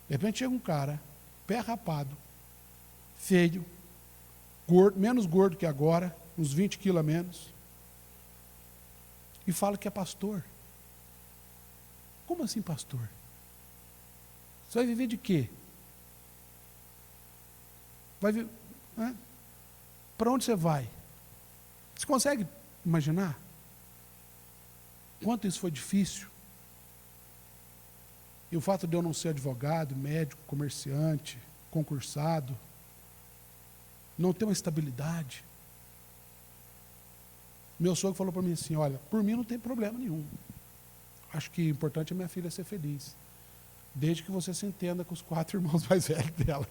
De repente chega um cara, pé rapado, feio, gordo, menos gordo que agora, uns 20 quilos a menos, e fala que é pastor. Como assim pastor? Você vai viver de quê? Né? Para onde você vai? Você consegue imaginar quanto isso foi difícil? E o fato de eu não ser advogado, médico, comerciante, concursado, não ter uma estabilidade. Meu sogro falou para mim assim, olha, por mim não tem problema nenhum. Acho que o importante é minha filha ser feliz. Desde que você se entenda com os 4 irmãos mais velhos dela.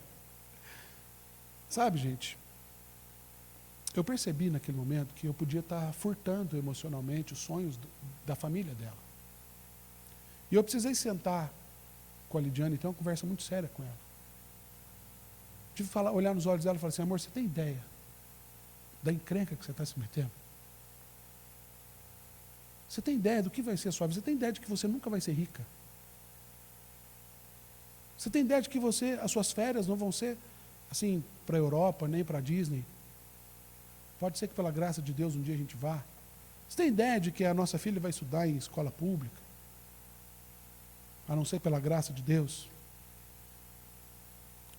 Sabe, gente? Eu percebi naquele momento que eu podia estar furtando emocionalmente os sonhos da família dela. E eu precisei sentar com a Lidiane e ter uma conversa muito séria com ela. Tive que olhar nos olhos dela e falar assim, amor, você tem ideia da encrenca que você está se metendo? Você tem ideia do que vai ser a sua vida? Você tem ideia de que você nunca vai ser rica? Você tem ideia de que as suas férias não vão ser assim para a Europa, nem para a Disney? Pode ser que pela graça de Deus um dia a gente vá. Você tem ideia de que a nossa filha vai estudar em escola pública? A não ser pela graça de Deus?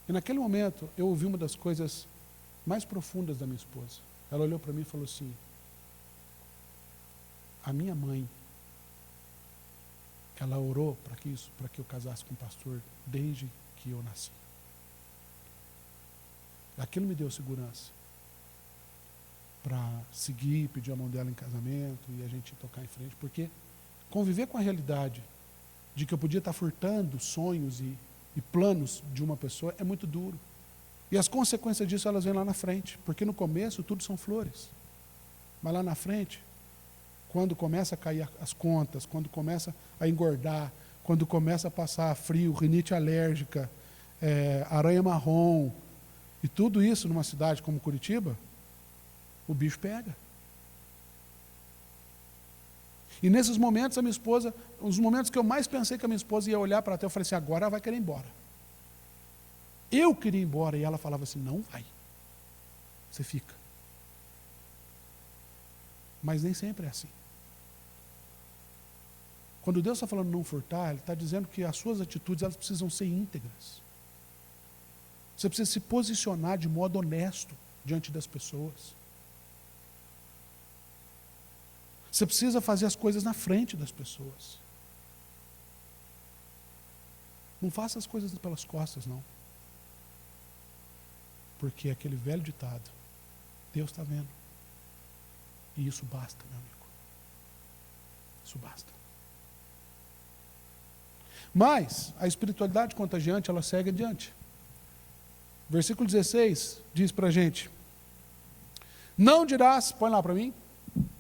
E naquele momento eu ouvi uma das coisas mais profundas da minha esposa. Ela olhou para mim e falou assim, a minha mãe, ela orou para que eu casasse com um pastor desde que eu nasci. Aquilo me deu segurança para seguir, pedir a mão dela em casamento e a gente tocar em frente, porque conviver com a realidade de que eu podia estar furtando sonhos e planos de uma pessoa é muito duro. E as consequências disso elas vêm lá na frente, porque no começo tudo são flores, mas lá na frente, quando começa a cair as contas, quando começa a engordar, quando começa a passar frio, rinite alérgica, aranha marrom, e tudo isso numa cidade como Curitiba, o bicho pega. E nesses momentos a minha esposa, os momentos que eu mais pensei que a minha esposa ia olhar para a tela, eu falei assim, agora ela vai querer ir embora. Eu queria ir embora e ela falava assim, não vai, você fica. Mas nem sempre é assim. Quando Deus está falando não furtar, Ele está dizendo que as suas atitudes elas precisam ser íntegras. Você precisa se posicionar de modo honesto diante das pessoas. Você precisa fazer as coisas na frente das pessoas. Não faça as coisas pelas costas, não. Porque é aquele velho ditado, Deus está vendo. E isso basta, meu amigo. Isso basta. Mas a espiritualidade contagiante, ela segue adiante. Versículo 16 diz para a gente, não dirás, põe lá para mim,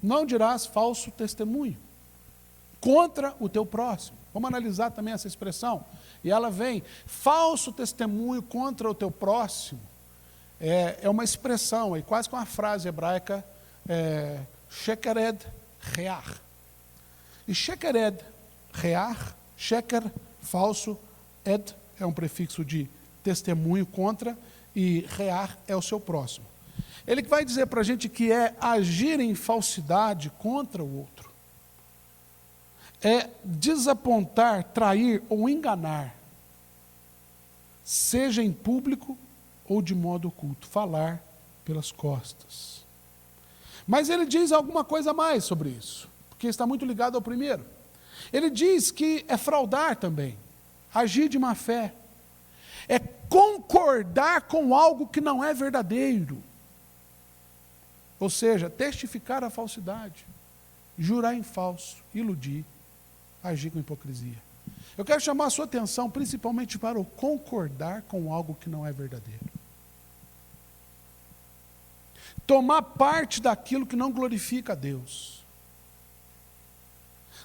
não dirás falso testemunho contra o teu próximo. Vamos analisar também essa expressão. E ela vem, falso testemunho contra o teu próximo. É uma expressão, é quase com uma frase hebraica, shekered rear. E shekered rear, sheker, falso, ed é um prefixo de testemunho contra, e rear é o seu próximo. Ele vai dizer para a gente que é agir em falsidade contra o outro. É desapontar, trair ou enganar, seja em público ou de modo oculto, falar pelas costas. Mas ele diz alguma coisa a mais sobre isso, porque está muito ligado ao primeiro. Ele diz que é fraudar também, agir de má fé, é concordar com algo que não é verdadeiro. Ou seja, testificar a falsidade, jurar em falso, iludir, agir com hipocrisia. Eu quero chamar a sua atenção principalmente para o concordar com algo que não é verdadeiro. Tomar parte daquilo que não glorifica a Deus.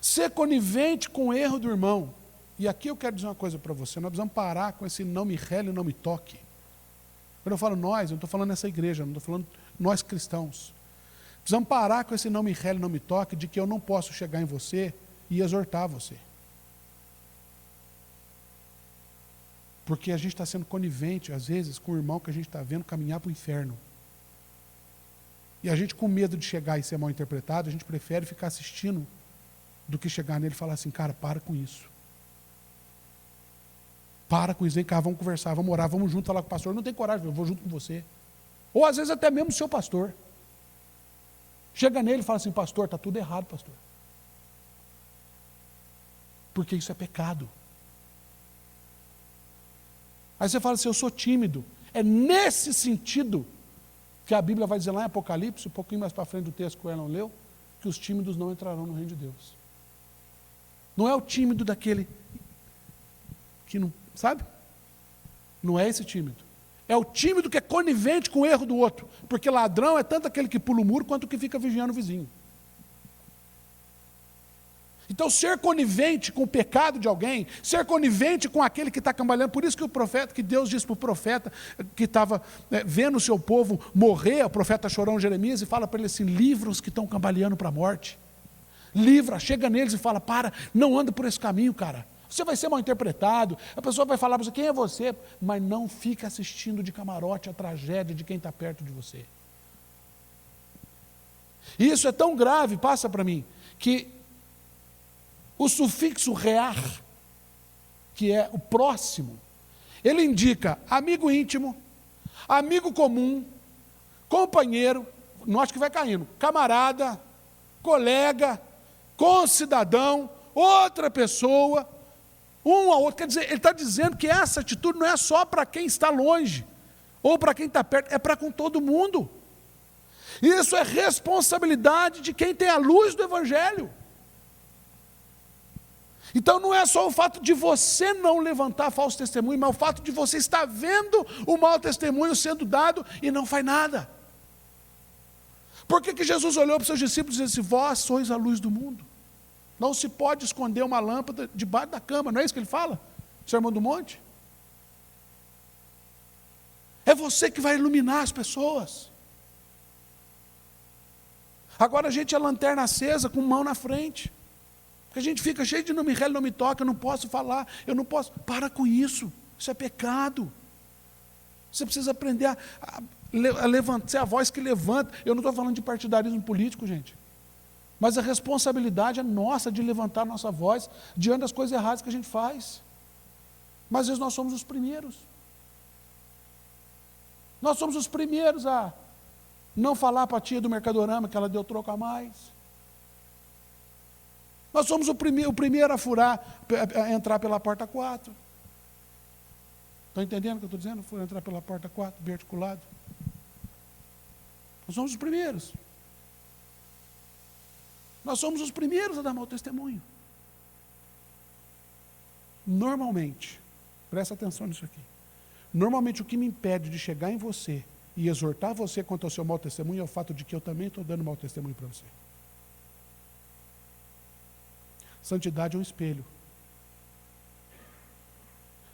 Ser conivente com o erro do irmão. E aqui eu quero dizer uma coisa para você, nós precisamos parar com esse não me rele, não me toque. Quando eu falo nós, eu não estou falando nessa igreja, não estou falando nós cristãos. Precisamos parar com esse não me rele, não me toque, de que eu não posso chegar em você e exortar você. Porque a gente está sendo conivente, às vezes, com o irmão que a gente está vendo caminhar para o inferno. E a gente, com medo de chegar e ser mal interpretado, a gente prefere ficar assistindo do que chegar nele e falar assim, cara, para com isso. Para com isso, vem cá, vamos conversar, vamos orar, vamos junto falar com o pastor. Não tem coragem, eu vou junto com você. Ou às vezes até mesmo o seu pastor. Chega nele e fala assim, pastor, está tudo errado, pastor. Porque isso é pecado. Aí você fala assim, eu sou tímido. É nesse sentido que a Bíblia vai dizer lá em Apocalipse, um pouquinho mais para frente do texto que o Erlon leu, que os tímidos não entrarão no reino de Deus. Não é o tímido daquele que não, sabe? Não é esse tímido. É o tímido que é conivente com o erro do outro. Porque ladrão é tanto aquele que pula o muro quanto o que fica vigiando o vizinho. Então, ser conivente com o pecado de alguém, ser conivente com aquele que está cambaleando, por isso que o profeta, que Deus disse para o profeta que estava vendo o seu povo morrer, o profeta chorão Jeremias, e fala para ele assim, livra os que estão cambaleando para a morte. Livra, chega neles e fala, para, não anda por esse caminho, cara. Você vai ser mal interpretado, a pessoa vai falar para você, quem é você? Mas não fica assistindo de camarote a tragédia de quem está perto de você. E isso é tão grave, passa para mim, que o sufixo rear, que é o próximo, ele indica amigo íntimo, amigo comum, companheiro, note que vai caindo, camarada, colega, concidadão, outra pessoa, um ao outro. Quer dizer, ele está dizendo que essa atitude não é só para quem está longe, ou para quem está perto, é para com todo mundo. Isso é responsabilidade de quem tem a luz do Evangelho. Então não é só o fato de você não levantar falso testemunho, mas o fato de você estar vendo o mau testemunho sendo dado e não faz nada. Por que Jesus olhou para os seus discípulos e disse, vós sois a luz do mundo? Não se pode esconder uma lâmpada debaixo da cama, não é isso que ele fala? Sermão do Monte? É você que vai iluminar as pessoas. Agora a gente é lanterna acesa com mão na frente. Porque a gente fica cheio de não me rele, não me toca, eu não posso falar, eu não posso. Para com isso, isso é pecado. Você precisa aprender a levantar, ser a voz que levanta. Eu não estou falando de partidarismo político, gente. Mas a responsabilidade é nossa de levantar a nossa voz diante das coisas erradas que a gente faz. Mas às vezes nós somos os primeiros. Nós somos os primeiros a não falar para a tia do Mercadorama que ela deu troco a mais. Nós somos o primeiro a furar, a entrar pela porta 4. Estão entendendo o que eu estou dizendo? Entrar pela porta 4, bem articulado. Nós somos os primeiros. Nós somos os primeiros a dar mau testemunho. Normalmente, presta atenção nisso aqui. Normalmente o que me impede de chegar em você e exortar você quanto ao seu mau testemunho é o fato de que eu também estou dando mau testemunho para você. Santidade é um espelho.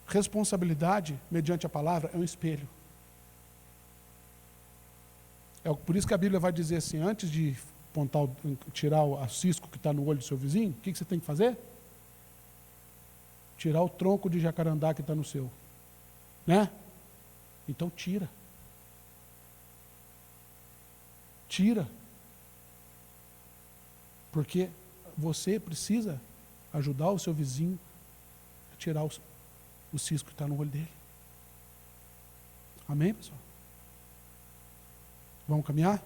Responsabilidade, mediante a palavra, é um espelho. É por isso que a Bíblia vai dizer assim, antes de tirar o cisco que está no olho do seu vizinho, o que você tem que fazer? Tirar o tronco de jacarandá que está no seu. Né? Então tira. Tira. Porque você precisa ajudar o seu vizinho a tirar o cisco que está no olho dele. Amém, pessoal? Vamos caminhar?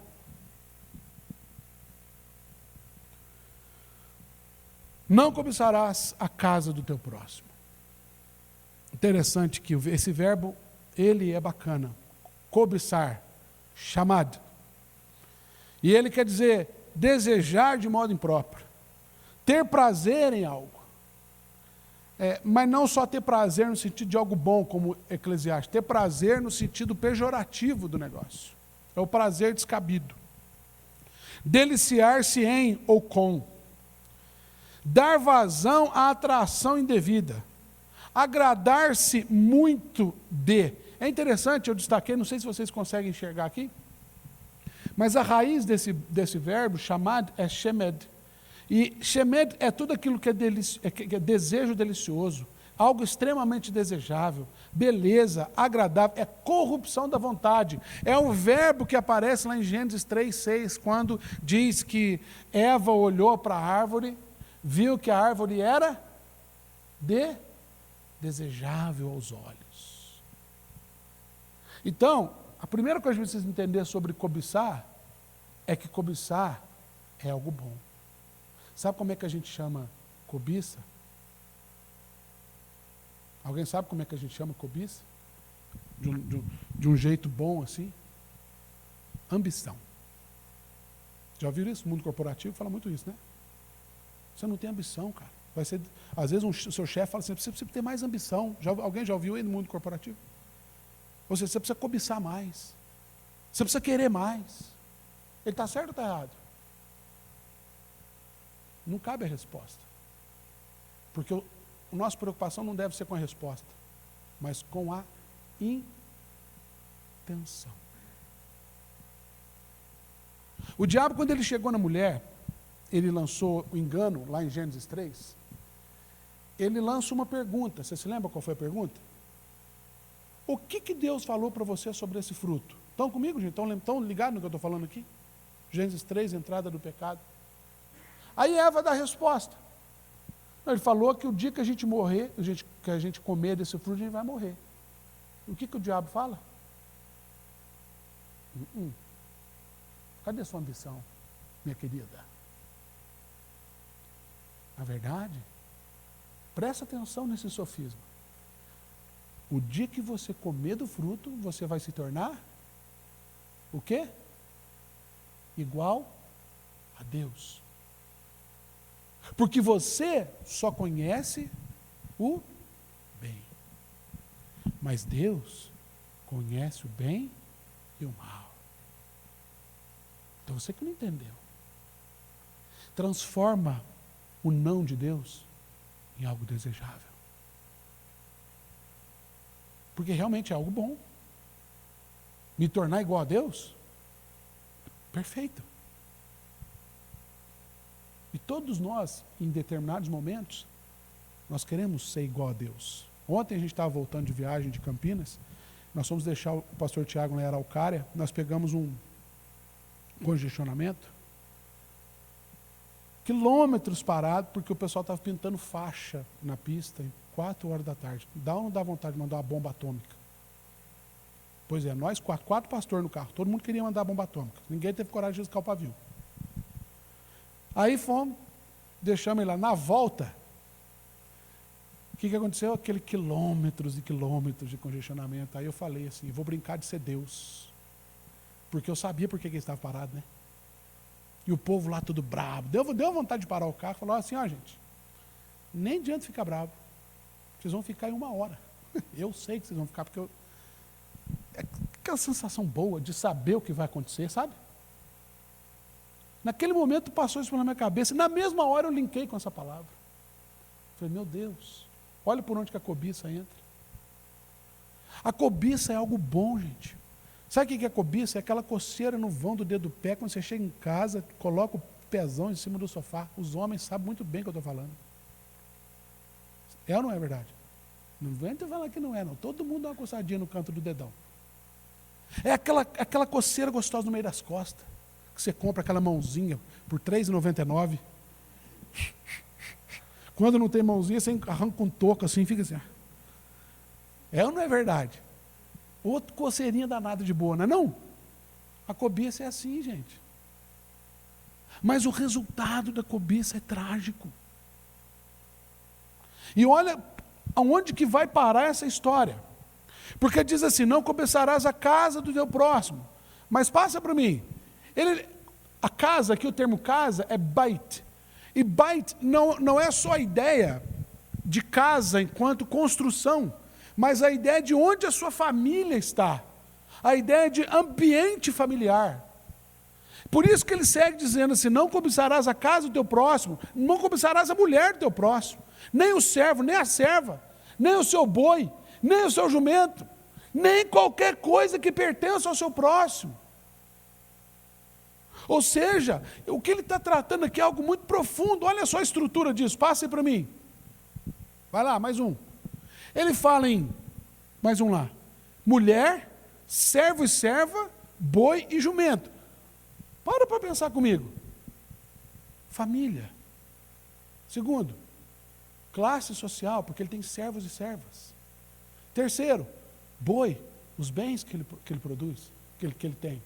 Não cobiçarás a casa do teu próximo. Interessante que esse verbo, ele é bacana. Cobiçar, chamad. E ele quer dizer desejar de modo impróprio. Ter prazer em algo. Mas não só ter prazer no sentido de algo bom, como Eclesiastes. Ter prazer no sentido pejorativo do negócio. É o prazer descabido. Deliciar-se em ou com. Dar vazão à atração indevida. Agradar-se muito de. É interessante, eu destaquei, não sei se vocês conseguem enxergar aqui, mas a raiz desse verbo, chamad, é shemed. E shemed é tudo aquilo que é desejo delicioso, algo extremamente desejável, beleza, agradável, é corrupção da vontade. É um verbo que aparece lá em Gênesis 3:6, quando diz que Eva olhou para a árvore, viu que a árvore era desejável aos olhos. Então, a primeira coisa que vocês entender sobre cobiçar é que cobiçar é algo bom. Sabe como é que a gente chama cobiça? Alguém sabe como é que a gente chama cobiça? De um jeito bom assim? Ambição. Já ouviram isso? O mundo corporativo fala muito isso, né? Você não tem ambição, cara. Vai ser, às vezes o seu chefe fala assim, você precisa ter mais ambição. Alguém já ouviu aí no mundo corporativo? Ou seja, você precisa cobiçar mais. Você precisa querer mais. Ele está certo ou está errado? Não cabe a resposta. Porque a nossa preocupação não deve ser com a resposta, mas com a intenção. O diabo, quando ele chegou na mulher, ele lançou o engano, lá em Gênesis 3, ele lança uma pergunta. Você se lembra qual foi a pergunta? O que Deus falou para você sobre esse fruto? Estão comigo, gente? Estão ligados no que eu estou falando aqui? Gênesis 3, entrada do pecado. Aí Eva dá a resposta. Ele falou que o dia que a gente morrer, que a gente comer desse fruto, a gente vai morrer. O que o diabo fala? Cadê sua ambição, minha querida? Na verdade, presta atenção nesse sofisma. O dia que você comer do fruto, você vai se tornar o quê? Igual a Deus. Porque você só conhece o bem. Mas Deus conhece o bem e o mal. Então você que não entendeu. Transforma o não de Deus em algo desejável. Porque realmente é algo bom. Me tornar igual a Deus? Perfeito. E todos nós, em determinados momentos, nós queremos ser igual a Deus. Ontem a gente estava voltando de viagem de Campinas, nós fomos deixar o pastor Tiago na Araucária, nós pegamos um congestionamento, quilômetros parado, porque o pessoal estava pintando faixa na pista, 4 horas da tarde. Dá ou não dá vontade de mandar uma bomba atômica? Pois é, nós quatro pastores no carro, todo mundo queria mandar bomba atômica. Ninguém teve coragem de riscar o pavio. Aí fomos, deixamos ele lá. Na volta, o que aconteceu? Aquele quilômetros e quilômetros de congestionamento. Aí eu falei assim, vou brincar de ser Deus. Porque eu sabia por que ele estava parado, né? E o povo lá tudo bravo. Deu vontade de parar o carro. Falou assim, gente, nem adianta ficar bravo. Vocês vão ficar em 1 hora. Eu sei que vocês vão ficar, porque é aquela sensação boa de saber o que vai acontecer, sabe? Naquele momento passou isso pela minha cabeça. Na mesma hora eu linkei com essa palavra. Falei, meu Deus, olha por onde que a cobiça entra. A cobiça é algo bom, gente. Sabe o que é cobiça? É aquela coceira no vão do dedo do pé, quando você chega em casa, coloca o pezão em cima do sofá. Os homens sabem muito bem o que eu estou falando. É ou não é verdade? Não vem te falar que não é, não. Todo mundo dá uma coçadinha no canto do dedão. É aquela coceira gostosa no meio das costas, que você compra aquela mãozinha por R$ 3,99. Quando não tem mãozinha, você arranca um toco assim, fica assim. É ou não é verdade? Outra coceirinha danada de boa, não é não? A cobiça é assim, gente. Mas o resultado da cobiça é trágico. E olha aonde que vai parar essa história. Porque diz assim, não cobiçarás a casa do teu próximo. Mas passa para mim. A casa, aqui o termo casa é bait. E bait não é só a ideia de casa enquanto construção, mas a ideia de onde a sua família está. A ideia de ambiente familiar. Por isso que ele segue dizendo assim, não cobiçarás a casa do teu próximo, não cobiçarás a mulher do teu próximo, nem o servo, nem a serva, nem o seu boi, nem o seu jumento, nem qualquer coisa que pertença ao seu próximo. Ou seja, o que ele está tratando aqui é algo muito profundo. Olha só a estrutura disso, passe para mim. Vai lá, mais um. Ele fala em, mais um lá, mulher, servo e serva, boi e jumento. Para pensar comigo. Família. Segundo, Classe social, porque ele tem servos e servas. Terceiro, boi, os bens que ele produz, que ele tem.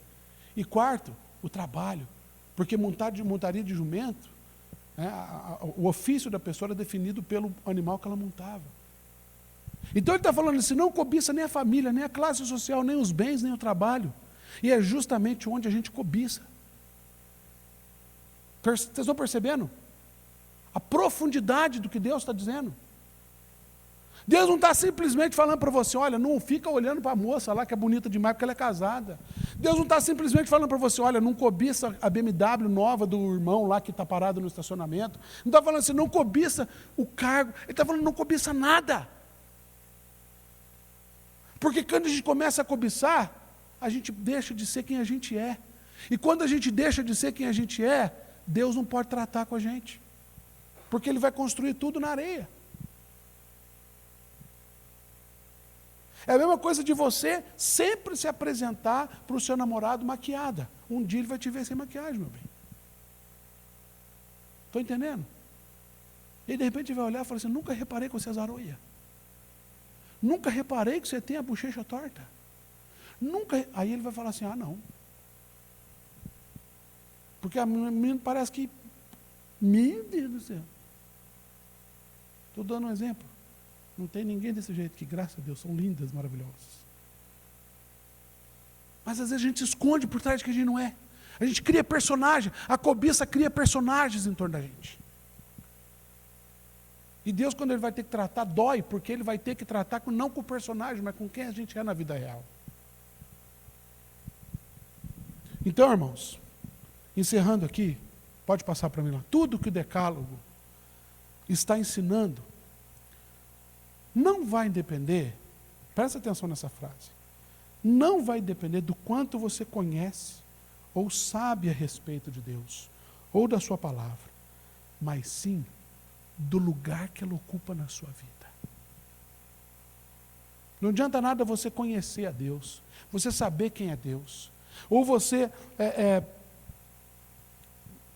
E quarto, o trabalho, porque montaria de jumento, o ofício da pessoa era definido pelo animal que ela montava. Então ele está falando assim, não cobiça nem a família, nem a classe social, nem os bens, nem o trabalho. E é justamente onde a gente cobiça. Vocês estão percebendo? A profundidade do que Deus está dizendo. Deus não está simplesmente falando para você, olha, não fica olhando para a moça lá que é bonita demais porque ela é casada. Deus não está simplesmente falando para você, olha, não cobiça a BMW nova do irmão lá que está parado no estacionamento. Não está falando assim, não cobiça o cargo. Ele está falando, não cobiça nada. Porque quando a gente começa a cobiçar, a gente deixa de ser quem a gente é. E quando a gente deixa de ser quem a gente é, Deus não pode tratar com a gente. Porque Ele vai construir tudo na areia. É a mesma coisa de você sempre se apresentar para o seu namorado maquiada. Um dia ele vai te ver sem maquiagem, meu bem. Estou entendendo? E de repente ele vai olhar e falar assim, nunca reparei que você é zaroia. Nunca reparei que você tem a bochecha torta. Nunca. Aí ele vai falar assim, não. Porque a menina parece que, meu Deus do céu. Estou dando um exemplo. Não tem ninguém desse jeito, que graças a Deus, são lindas, maravilhosas. Mas às vezes a gente se esconde por trás de que a gente não é. A gente cria personagem, a cobiça cria personagens em torno da gente. E Deus, quando Ele vai ter que tratar, dói, porque Ele vai ter que tratar não com o personagem, mas com quem a gente é na vida real. Então, irmãos, encerrando aqui, pode passar para mim lá, tudo que o Decálogo está ensinando, não vai depender, presta atenção nessa frase, não vai depender do quanto você conhece ou sabe a respeito de Deus, ou da sua palavra, mas sim do lugar que ela ocupa na sua vida. Não adianta nada você conhecer a Deus, você saber quem é Deus, ou você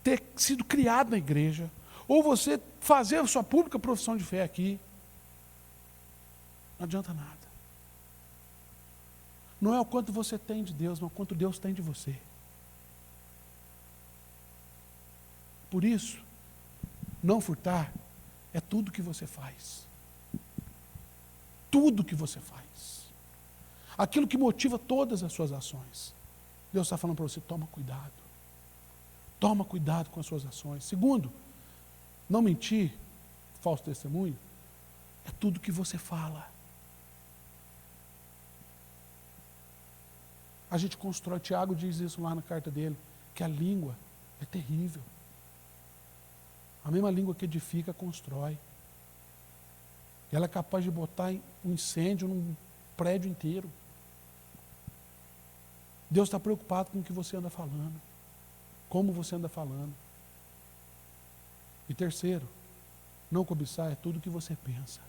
ter sido criado na igreja, ou você fazer a sua pública profissão de fé aqui. Não adianta nada. Não é o quanto você tem de Deus, mas o quanto Deus tem de você. Por isso, não furtar é tudo que você faz. Tudo que você faz. Aquilo que motiva todas as suas ações. Deus está falando para você, toma cuidado. Toma cuidado com as suas ações. Segundo, não mentir, falso testemunho, é tudo que você fala. A gente constrói, Tiago diz isso lá na carta dele, que a língua é terrível. A mesma língua que edifica, constrói. Ela é capaz de botar um incêndio num prédio inteiro. Deus está preocupado com o que você anda falando, como você anda falando. E terceiro, não cobiçar é tudo o que você pensa.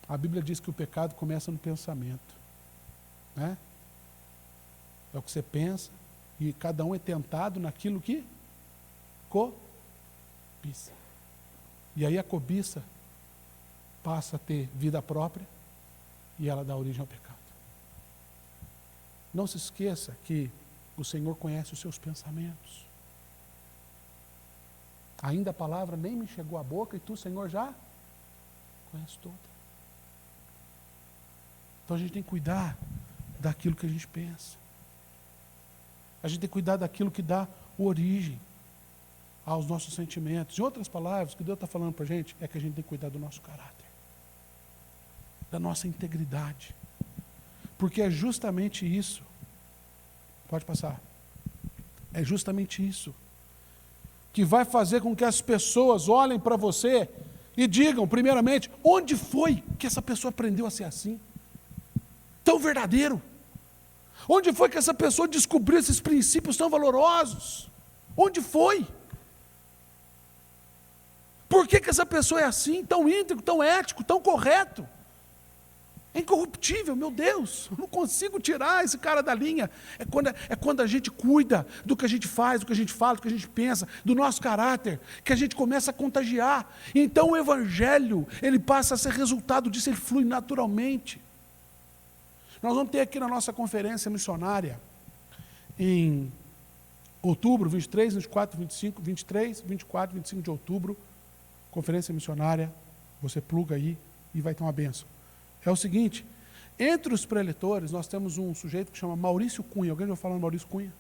A Bíblia diz que o pecado começa no pensamento. Né? É o que você pensa, e cada um é tentado naquilo que cobiça. E aí a cobiça passa a ter vida própria e ela dá origem ao pecado. Não se esqueça que o Senhor conhece os seus pensamentos. Ainda a palavra nem me chegou à boca e tu, Senhor, já conhece toda. Então a gente tem que cuidar daquilo que a gente pensa. A gente tem que cuidar daquilo que dá origem aos nossos sentimentos. Em outras palavras, o que Deus está falando para a gente é que a gente tem que cuidar do nosso caráter, da nossa integridade. Porque é justamente isso. Pode passar. É justamente isso que vai fazer com que as pessoas olhem para você e digam, primeiramente, onde foi que essa pessoa aprendeu a ser assim? Tão verdadeiro. Onde foi que essa pessoa descobriu esses princípios tão valorosos? Onde foi? Por que essa pessoa é assim, tão íntegro, tão ético, tão correto? É incorruptível, meu Deus, eu não consigo tirar esse cara da linha. É quando a gente cuida do que a gente faz, do que a gente fala, do que a gente pensa, do nosso caráter, que a gente começa a contagiar. Então o Evangelho, ele passa a ser resultado disso, ele flui naturalmente. Nós vamos ter aqui na nossa conferência missionária, em outubro, 23, 24, 25, 23, 24, 25 de outubro, conferência missionária, você pluga aí e vai ter uma bênção. É o seguinte, entre os preletores, nós temos um sujeito que chama Maurício Cunha. Alguém já falou Maurício Cunha?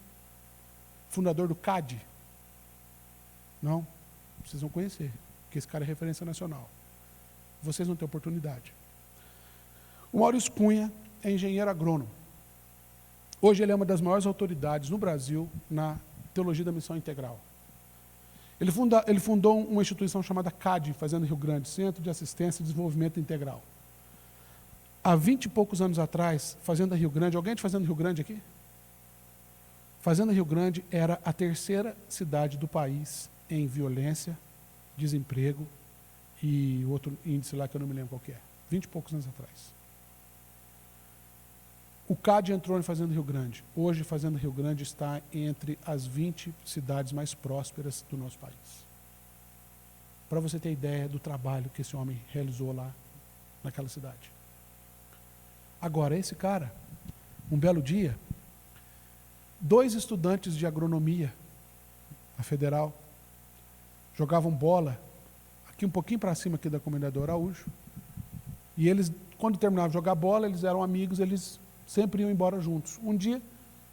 Fundador do CAD? Não? Vocês vão conhecer, porque esse cara é referência nacional. Vocês vão ter oportunidade. O Maurício Cunha é engenheiro agrônomo. Hoje ele é uma das maiores autoridades no Brasil na teologia da missão integral. Ele fundou uma instituição chamada CAD, Fazenda Rio Grande, Centro de Assistência e Desenvolvimento Integral. Há 20 e poucos anos atrás, Fazenda Rio Grande, alguém de Fazenda Rio Grande aqui? Fazenda Rio Grande era a terceira cidade do país em violência, desemprego e outro índice lá que eu não me lembro qual que é. 20 e poucos anos atrás. O CAD entrou em Fazenda Rio Grande. Hoje, Fazenda Rio Grande está entre as 20 cidades mais prósperas do nosso país. Para você ter ideia do trabalho que esse homem realizou lá naquela cidade. Agora, esse cara, um belo dia, 2 estudantes de agronomia, na Federal, jogavam bola, aqui um pouquinho para cima aqui da comunidade do Araújo, e eles, quando terminavam de jogar bola, eles eram amigos, eles sempre iam embora juntos. Um dia,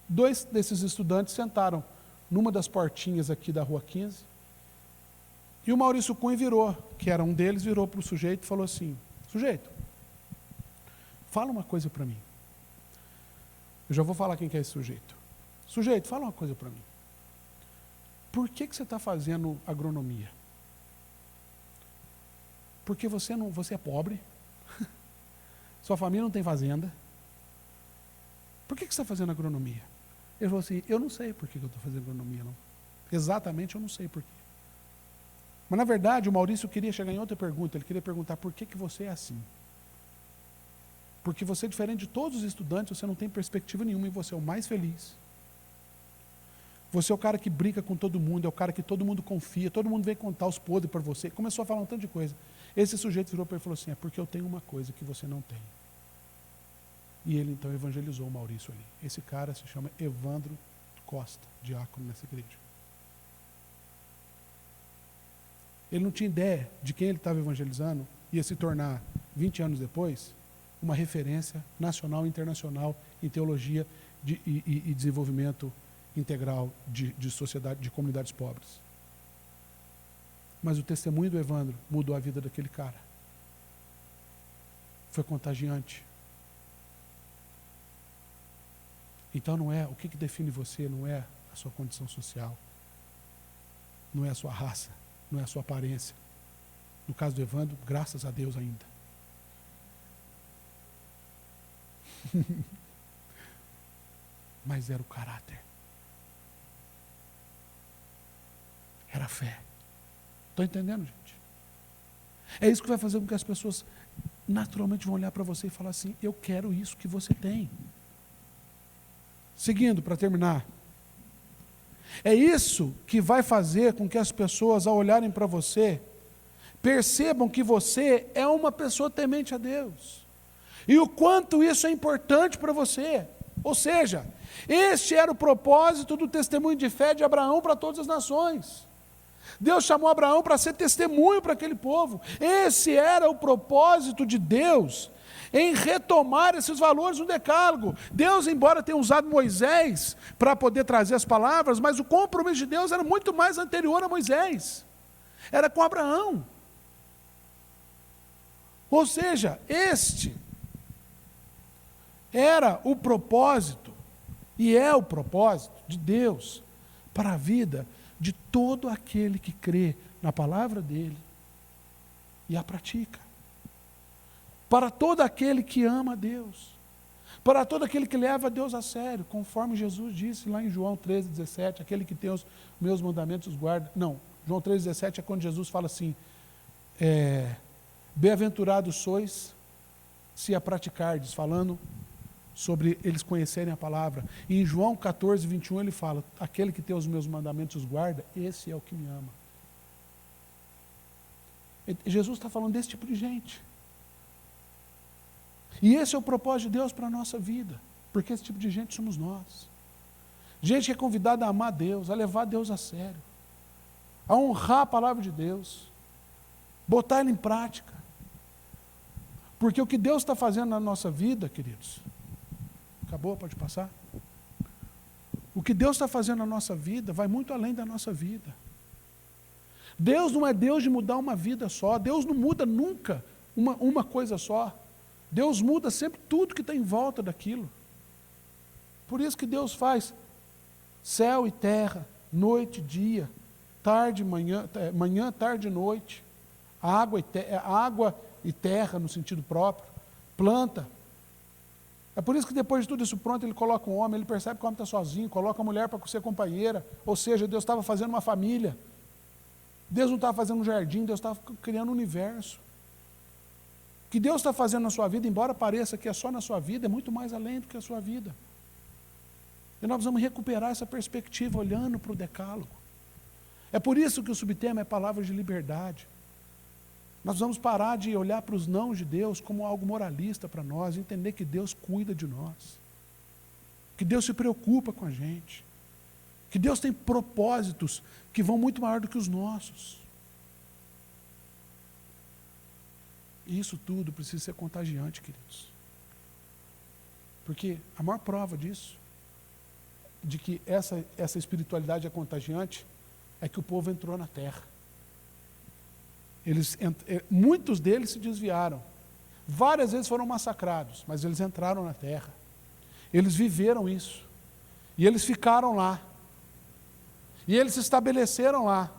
2 desses estudantes sentaram numa das portinhas aqui da Rua 15, e o Maurício Cunha virou, que era um deles, virou para o sujeito e falou assim, sujeito, fala uma coisa para mim. Eu já vou falar quem que é esse sujeito. Sujeito, fala uma coisa para mim. Por que você está fazendo agronomia? Porque você é pobre, sua família não tem fazenda. Por que você está fazendo agronomia? Ele falou assim, eu não sei por que eu estou fazendo agronomia, não. Exatamente, eu não sei por quê. Mas, na verdade, o Maurício queria chegar em outra pergunta. Ele queria perguntar por que você é assim. Porque você, diferente de todos os estudantes, você não tem perspectiva nenhuma e você é o mais feliz. Você é o cara que brinca com todo mundo, é o cara que todo mundo confia, todo mundo vem contar os podres para você. Começou a falar um tanto de coisa. Esse sujeito virou para ele e falou assim, é porque eu tenho uma coisa que você não tem. E ele então evangelizou o Maurício ali. Esse cara se chama Evandro Costa, diácono nessa igreja. Ele não tinha ideia de quem ele estava evangelizando, ia se tornar, 20 anos depois, uma referência nacional e internacional em teologia e desenvolvimento integral de sociedade, de comunidades pobres. Mas o testemunho do Evandro mudou a vida daquele cara. Foi contagiante. Então não é, o que define você não é a sua condição social, não é a sua raça, não é a sua aparência. No caso do Evandro, graças a Deus ainda. Mas era o caráter. Era a fé. Estão entendendo, gente? É isso que vai fazer com que as pessoas naturalmente vão olhar para você e falar assim, eu quero isso que você tem. Seguindo, para terminar. É isso que vai fazer com que as pessoas, ao olharem para você, percebam que você é uma pessoa temente a Deus. E o quanto isso é importante para você. Ou seja, este era o propósito do testemunho de fé de Abraão para todas as nações. Deus chamou Abraão para ser testemunho para aquele povo. Esse era o propósito de Deus em retomar esses valores no decálogo. Deus, embora tenha usado Moisés para poder trazer as palavras, mas o compromisso de Deus era muito mais anterior a Moisés. Era com Abraão. Ou seja, este era o propósito, e é o propósito de Deus para a vida de todo aquele que crê na palavra dele e a pratica. Para todo aquele que ama a Deus, para todo aquele que leva a Deus a sério, conforme Jesus disse lá em João 13,17, aquele que tem os meus mandamentos os guarda. Não, João 13,17 é quando Jesus fala assim, bem-aventurados sois se a praticardes, falando sobre eles conhecerem a palavra. E em João 14, 21, ele fala, aquele que tem os meus mandamentos os guarda, esse é o que me ama. Jesus está falando desse tipo de gente. E esse é o propósito de Deus para a nossa vida, porque esse tipo de gente somos nós. Gente que é convidada a amar Deus, a levar Deus a sério, a honrar a palavra de Deus, botar ela em prática. Porque o que Deus está fazendo na nossa vida, queridos, acabou, pode passar? O que Deus está fazendo na nossa vida vai muito além da nossa vida. Deus não é Deus de mudar uma vida só, Deus não muda nunca uma coisa só. Deus muda sempre tudo que está em volta daquilo. Por isso que Deus faz céu e terra, noite e dia, tarde, manhã, tarde e noite, água e terra no sentido próprio, planta. É por isso que depois de tudo isso pronto, ele coloca um homem, ele percebe que o homem está sozinho, coloca a mulher para ser companheira, ou seja, Deus estava fazendo uma família. Deus não estava fazendo um jardim, Deus estava criando um universo. O que Deus está fazendo na sua vida, embora pareça que é só na sua vida, é muito mais além do que a sua vida. E nós vamos recuperar essa perspectiva olhando para o decálogo. É por isso que o subtema é palavras de liberdade. Nós vamos parar de olhar para os nãos de Deus como algo moralista para nós, entender que Deus cuida de nós, que Deus se preocupa com a gente, que Deus tem propósitos que vão muito maior do que os nossos. E isso tudo precisa ser contagiante, queridos. Porque a maior prova disso, de que essa espiritualidade é contagiante, é que o povo entrou na terra. Muitos deles se desviaram. Várias vezes foram massacrados, mas eles entraram na terra. Eles viveram isso. E eles ficaram lá. E eles se estabeleceram lá.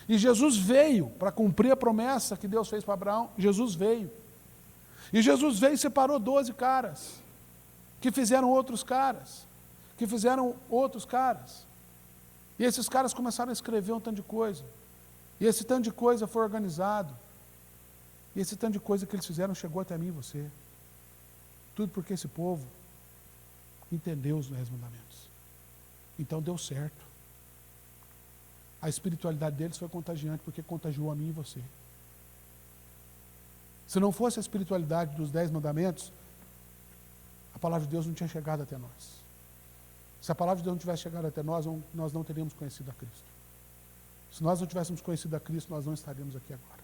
E Jesus veio para cumprir a promessa que Deus fez para Abraão. Jesus veio. E Jesus veio e separou 12 caras, que fizeram outros caras, que fizeram outros caras. E esses caras começaram a escrever um tanto de coisa. E esse tanto de coisa foi organizado. E esse tanto de coisa que eles fizeram chegou até mim e você. Tudo porque esse povo entendeu os 10 mandamentos. Então deu certo. A espiritualidade deles foi contagiante, porque contagiou a mim e você. Se não fosse a espiritualidade dos 10 mandamentos, a palavra de Deus não tinha chegado até nós. Se a palavra de Deus não tivesse chegado até nós, nós não teríamos conhecido a Cristo. Se nós não tivéssemos conhecido a Cristo, nós não estaríamos aqui agora.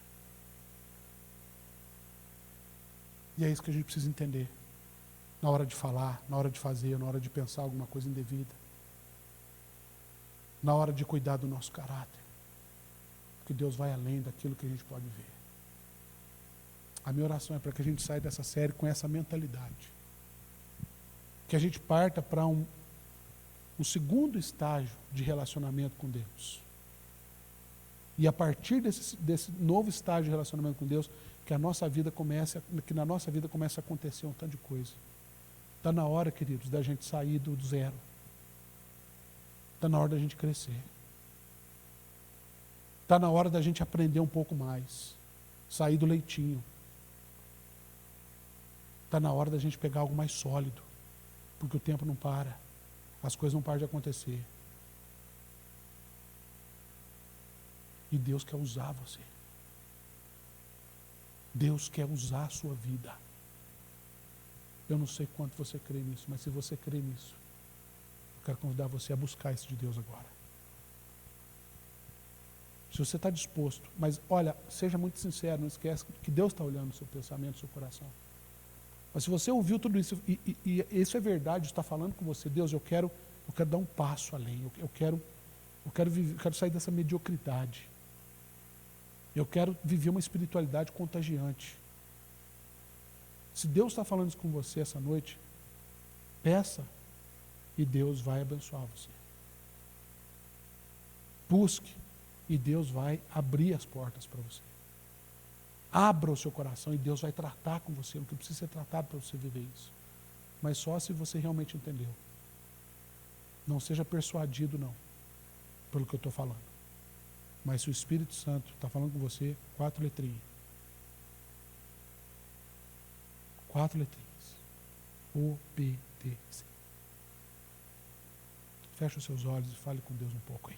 E é isso que a gente precisa entender. Na hora de falar, na hora de fazer, na hora de pensar alguma coisa indevida. Na hora de cuidar do nosso caráter. Porque Deus vai além daquilo que a gente pode ver. A minha oração é para que a gente saia dessa série com essa mentalidade. Que a gente parta para um segundo estágio de relacionamento com Deus. E a partir desse novo estágio de relacionamento com Deus, que na nossa vida comece a acontecer um tanto de coisa. Está na hora, queridos, da gente sair do zero. Está na hora da gente crescer. Está na hora da gente aprender um pouco mais. Sair do leitinho. Está na hora da gente pegar algo mais sólido. Porque o tempo não para. As coisas não param de acontecer. E Deus quer usar você. Deus quer usar a sua vida. Eu não sei quanto você crê nisso, mas se você crê nisso, eu quero convidar você a buscar isso de Deus agora. Se você está disposto, mas olha, seja muito sincero, não esquece que Deus está olhando o seu pensamento, o seu coração. Mas se você ouviu tudo isso, e isso é verdade, está falando com você, Deus, eu quero dar um passo além, eu quero sair dessa mediocridade. Eu quero viver uma espiritualidade contagiante. Se Deus está falando isso com você essa noite, peça e Deus vai abençoar você. Busque e Deus vai abrir as portas para você. Abra o seu coração e Deus vai tratar com você o que precisa ser tratado para você viver isso. Mas só se você realmente entendeu. Não seja persuadido, não, pelo que eu estou falando. Mas se o Espírito Santo está falando com você, 4 letrinhas. 4 letrinhas. OBDC. Feche os seus olhos e fale com Deus um pouco aí.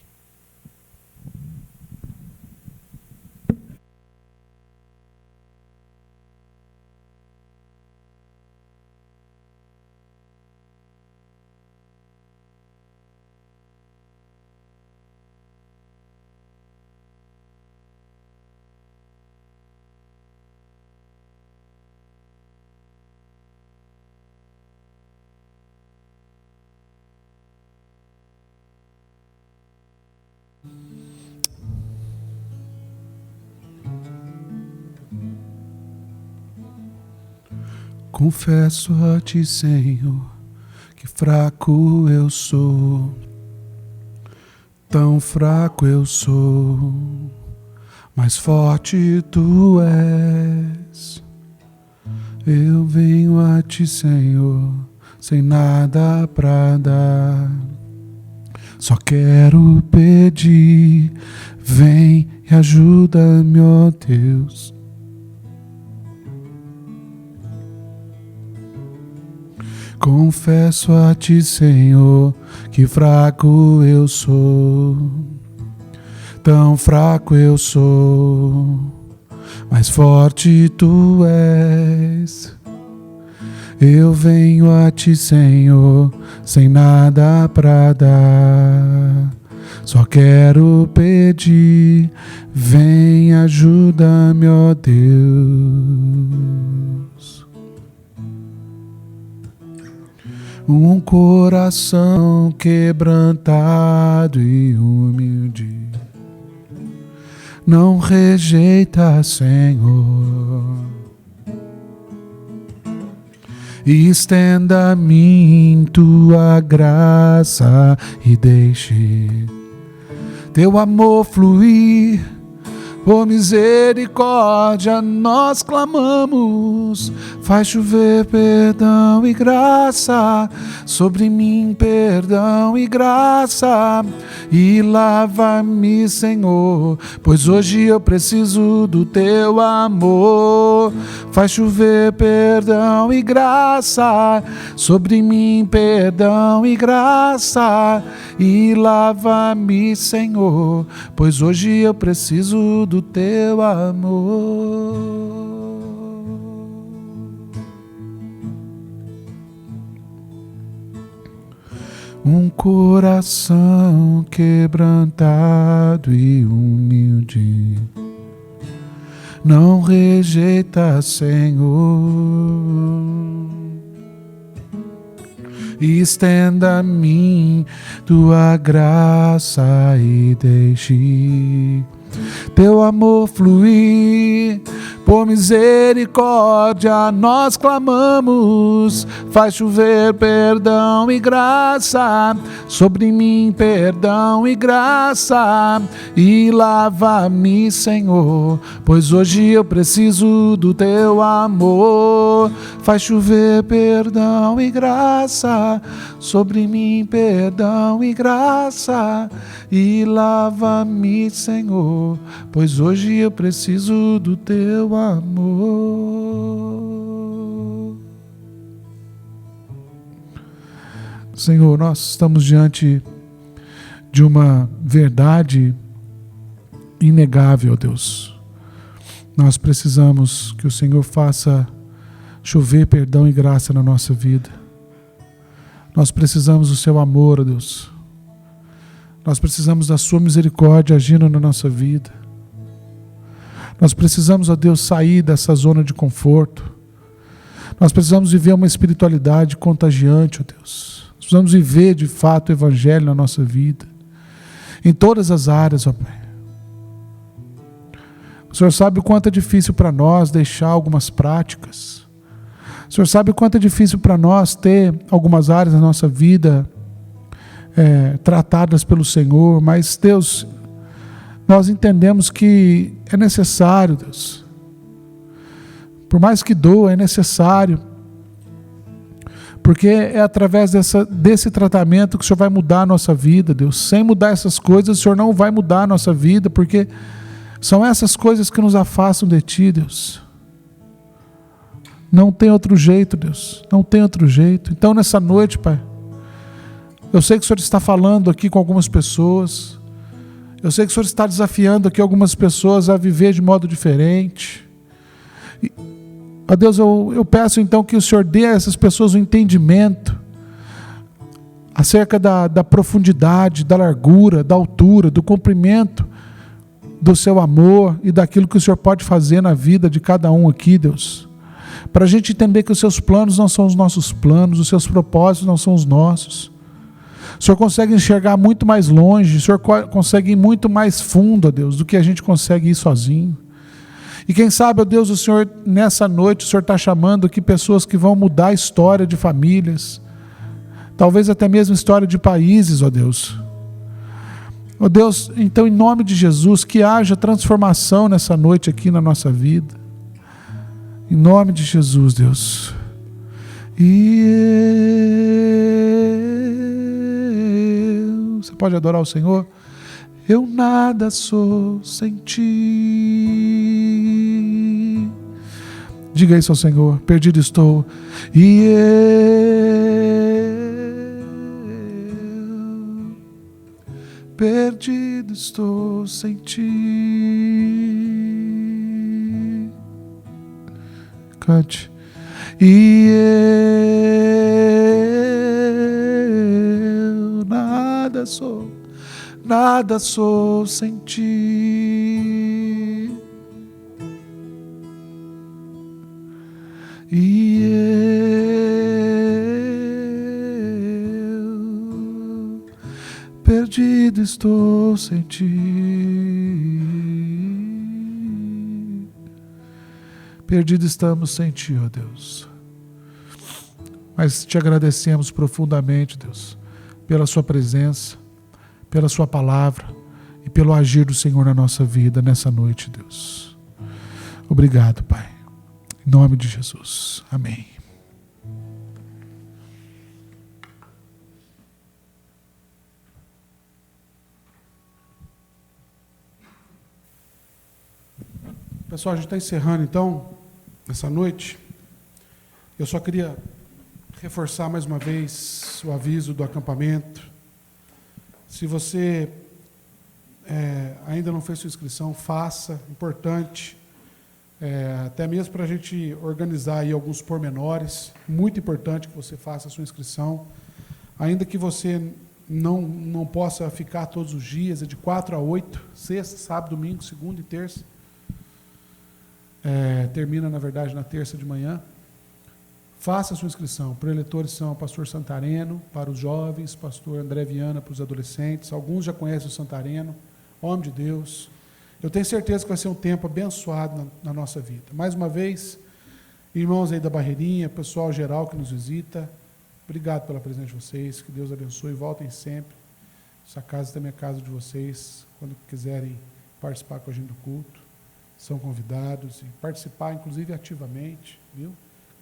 Confesso a ti, Senhor, que fraco eu sou, tão fraco eu sou, mas forte tu és. Eu venho a ti, Senhor, sem nada pra dar, só quero pedir, vem e ajuda-me, ó Deus. Confesso a ti, Senhor, que fraco eu sou, tão fraco eu sou, mas forte tu és. Eu venho a ti, Senhor, sem nada pra dar, só quero pedir, vem ajuda-me, ó Deus. Um coração quebrantado e humilde não rejeita, Senhor. Estenda a mim tua graça e deixe teu amor fluir. Por misericórdia nós clamamos, faz chover perdão e graça, sobre mim perdão e graça, e lava-me, Senhor, pois hoje eu preciso do teu amor. Faz chover perdão e graça, sobre mim perdão e graça, e lava-me, Senhor, pois hoje eu preciso do teu amor. Um coração quebrantado e humilde não rejeita, Senhor. Estenda a mim tua graça e deixe teu amor fluir. Por misericórdia nós clamamos, faz chover perdão e graça, sobre mim perdão e graça, e lava-me, Senhor, pois hoje eu preciso do teu amor. Faz chover perdão e graça, sobre mim perdão e graça, e lava-me, Senhor, pois hoje eu preciso do teu amor. Senhor, nós estamos diante de uma verdade inegável, Deus. Nós precisamos que o Senhor faça chover perdão e graça na nossa vida. Nós precisamos do seu amor, Deus. Nós precisamos da sua misericórdia agindo na nossa vida. Nós precisamos, ó Deus, sair dessa zona de conforto. Nós precisamos viver uma espiritualidade contagiante, ó Deus. Nós precisamos viver de fato o evangelho na nossa vida, em todas as áreas, ó Pai. O Senhor sabe o quanto é difícil para nós deixar algumas práticas. O Senhor sabe o quanto é difícil para nós ter algumas áreas da nossa vida tratadas pelo Senhor, mas Deus, nós entendemos que é necessário, Deus. Por mais que doa, é necessário. Porque é através desse tratamento que o Senhor vai mudar a nossa vida, Deus. Sem mudar essas coisas, o Senhor não vai mudar a nossa vida, porque são essas coisas que nos afastam de Ti, Deus. Não tem outro jeito, Deus. Não tem outro jeito. Então, nessa noite, Pai, eu sei que o Senhor está falando aqui com algumas pessoas. Eu sei que o Senhor está desafiando aqui algumas pessoas a viver de modo diferente. Ó Deus, eu peço então que o Senhor dê a essas pessoas um entendimento acerca da profundidade, da largura, da altura, do comprimento do seu amor e daquilo que o Senhor pode fazer na vida de cada um aqui, Deus. Para a gente entender que os seus planos não são os nossos planos, os seus propósitos não são os nossos. O Senhor consegue enxergar muito mais longe, o Senhor consegue ir muito mais fundo, ó Deus, do que a gente consegue ir sozinho. E quem sabe, ó Deus, o Senhor, nessa noite, o Senhor está chamando aqui pessoas que vão mudar a história de famílias, talvez até mesmo história de países, ó Deus. Ó Deus, então em nome de Jesus, que haja transformação nessa noite aqui na nossa vida. Em nome de Jesus, Deus. Você pode adorar o Senhor? Eu nada sou sem ti. Diga isso ao Senhor. Perdido estou. E eu perdido estou sem ti. Cante. E eu nada sou sem ti. E eu perdido estou sem ti. Perdido estamos sem ti, ó Deus. Mas te agradecemos profundamente, Deus, pela sua presença, pela sua palavra e pelo agir do Senhor na nossa vida nessa noite, Deus. Obrigado, Pai. Em nome de Jesus. Amém. Pessoal, a gente está encerrando então, essa noite. Eu só queria reforçar mais uma vez o aviso do acampamento. Se você ainda não fez sua inscrição, faça, importante, até mesmo para a gente organizar aí alguns pormenores, muito importante que você faça a sua inscrição, ainda que você não possa ficar todos os dias, é de 4 a 8, sexta, sábado, domingo, segunda e terça, termina na verdade na terça de manhã. Faça a sua inscrição. Preletores são o pastor Santareno, para os jovens, pastor André Viana para os adolescentes. Alguns já conhecem o Santareno, homem de Deus. Eu tenho certeza que vai ser um tempo abençoado na nossa vida. Mais uma vez, irmãos aí da Barreirinha, pessoal geral que nos visita, obrigado pela presença de vocês, que Deus abençoe, voltem sempre. Essa casa também é a casa de vocês, quando quiserem participar com a gente do culto, são convidados e participar, inclusive ativamente, viu?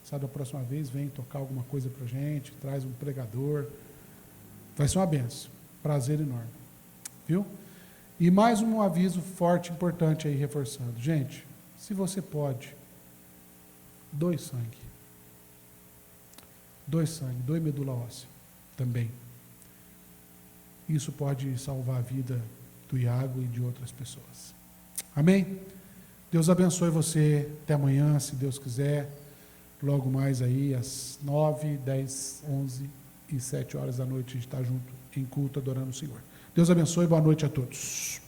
Sabe, da próxima vez vem tocar alguma coisa para a gente, traz um pregador, vai ser uma benção, prazer enorme, viu? E mais um aviso forte, importante aí, reforçando. Gente, se você pode, doe sangue, doe medula óssea também. Isso pode salvar a vida do Iago e de outras pessoas. Amém? Deus abençoe você, até amanhã, se Deus quiser. Logo mais aí, às 9, 10, 11 e 7 horas da noite, a gente está junto em culto, adorando o Senhor. Deus abençoe, boa noite a todos.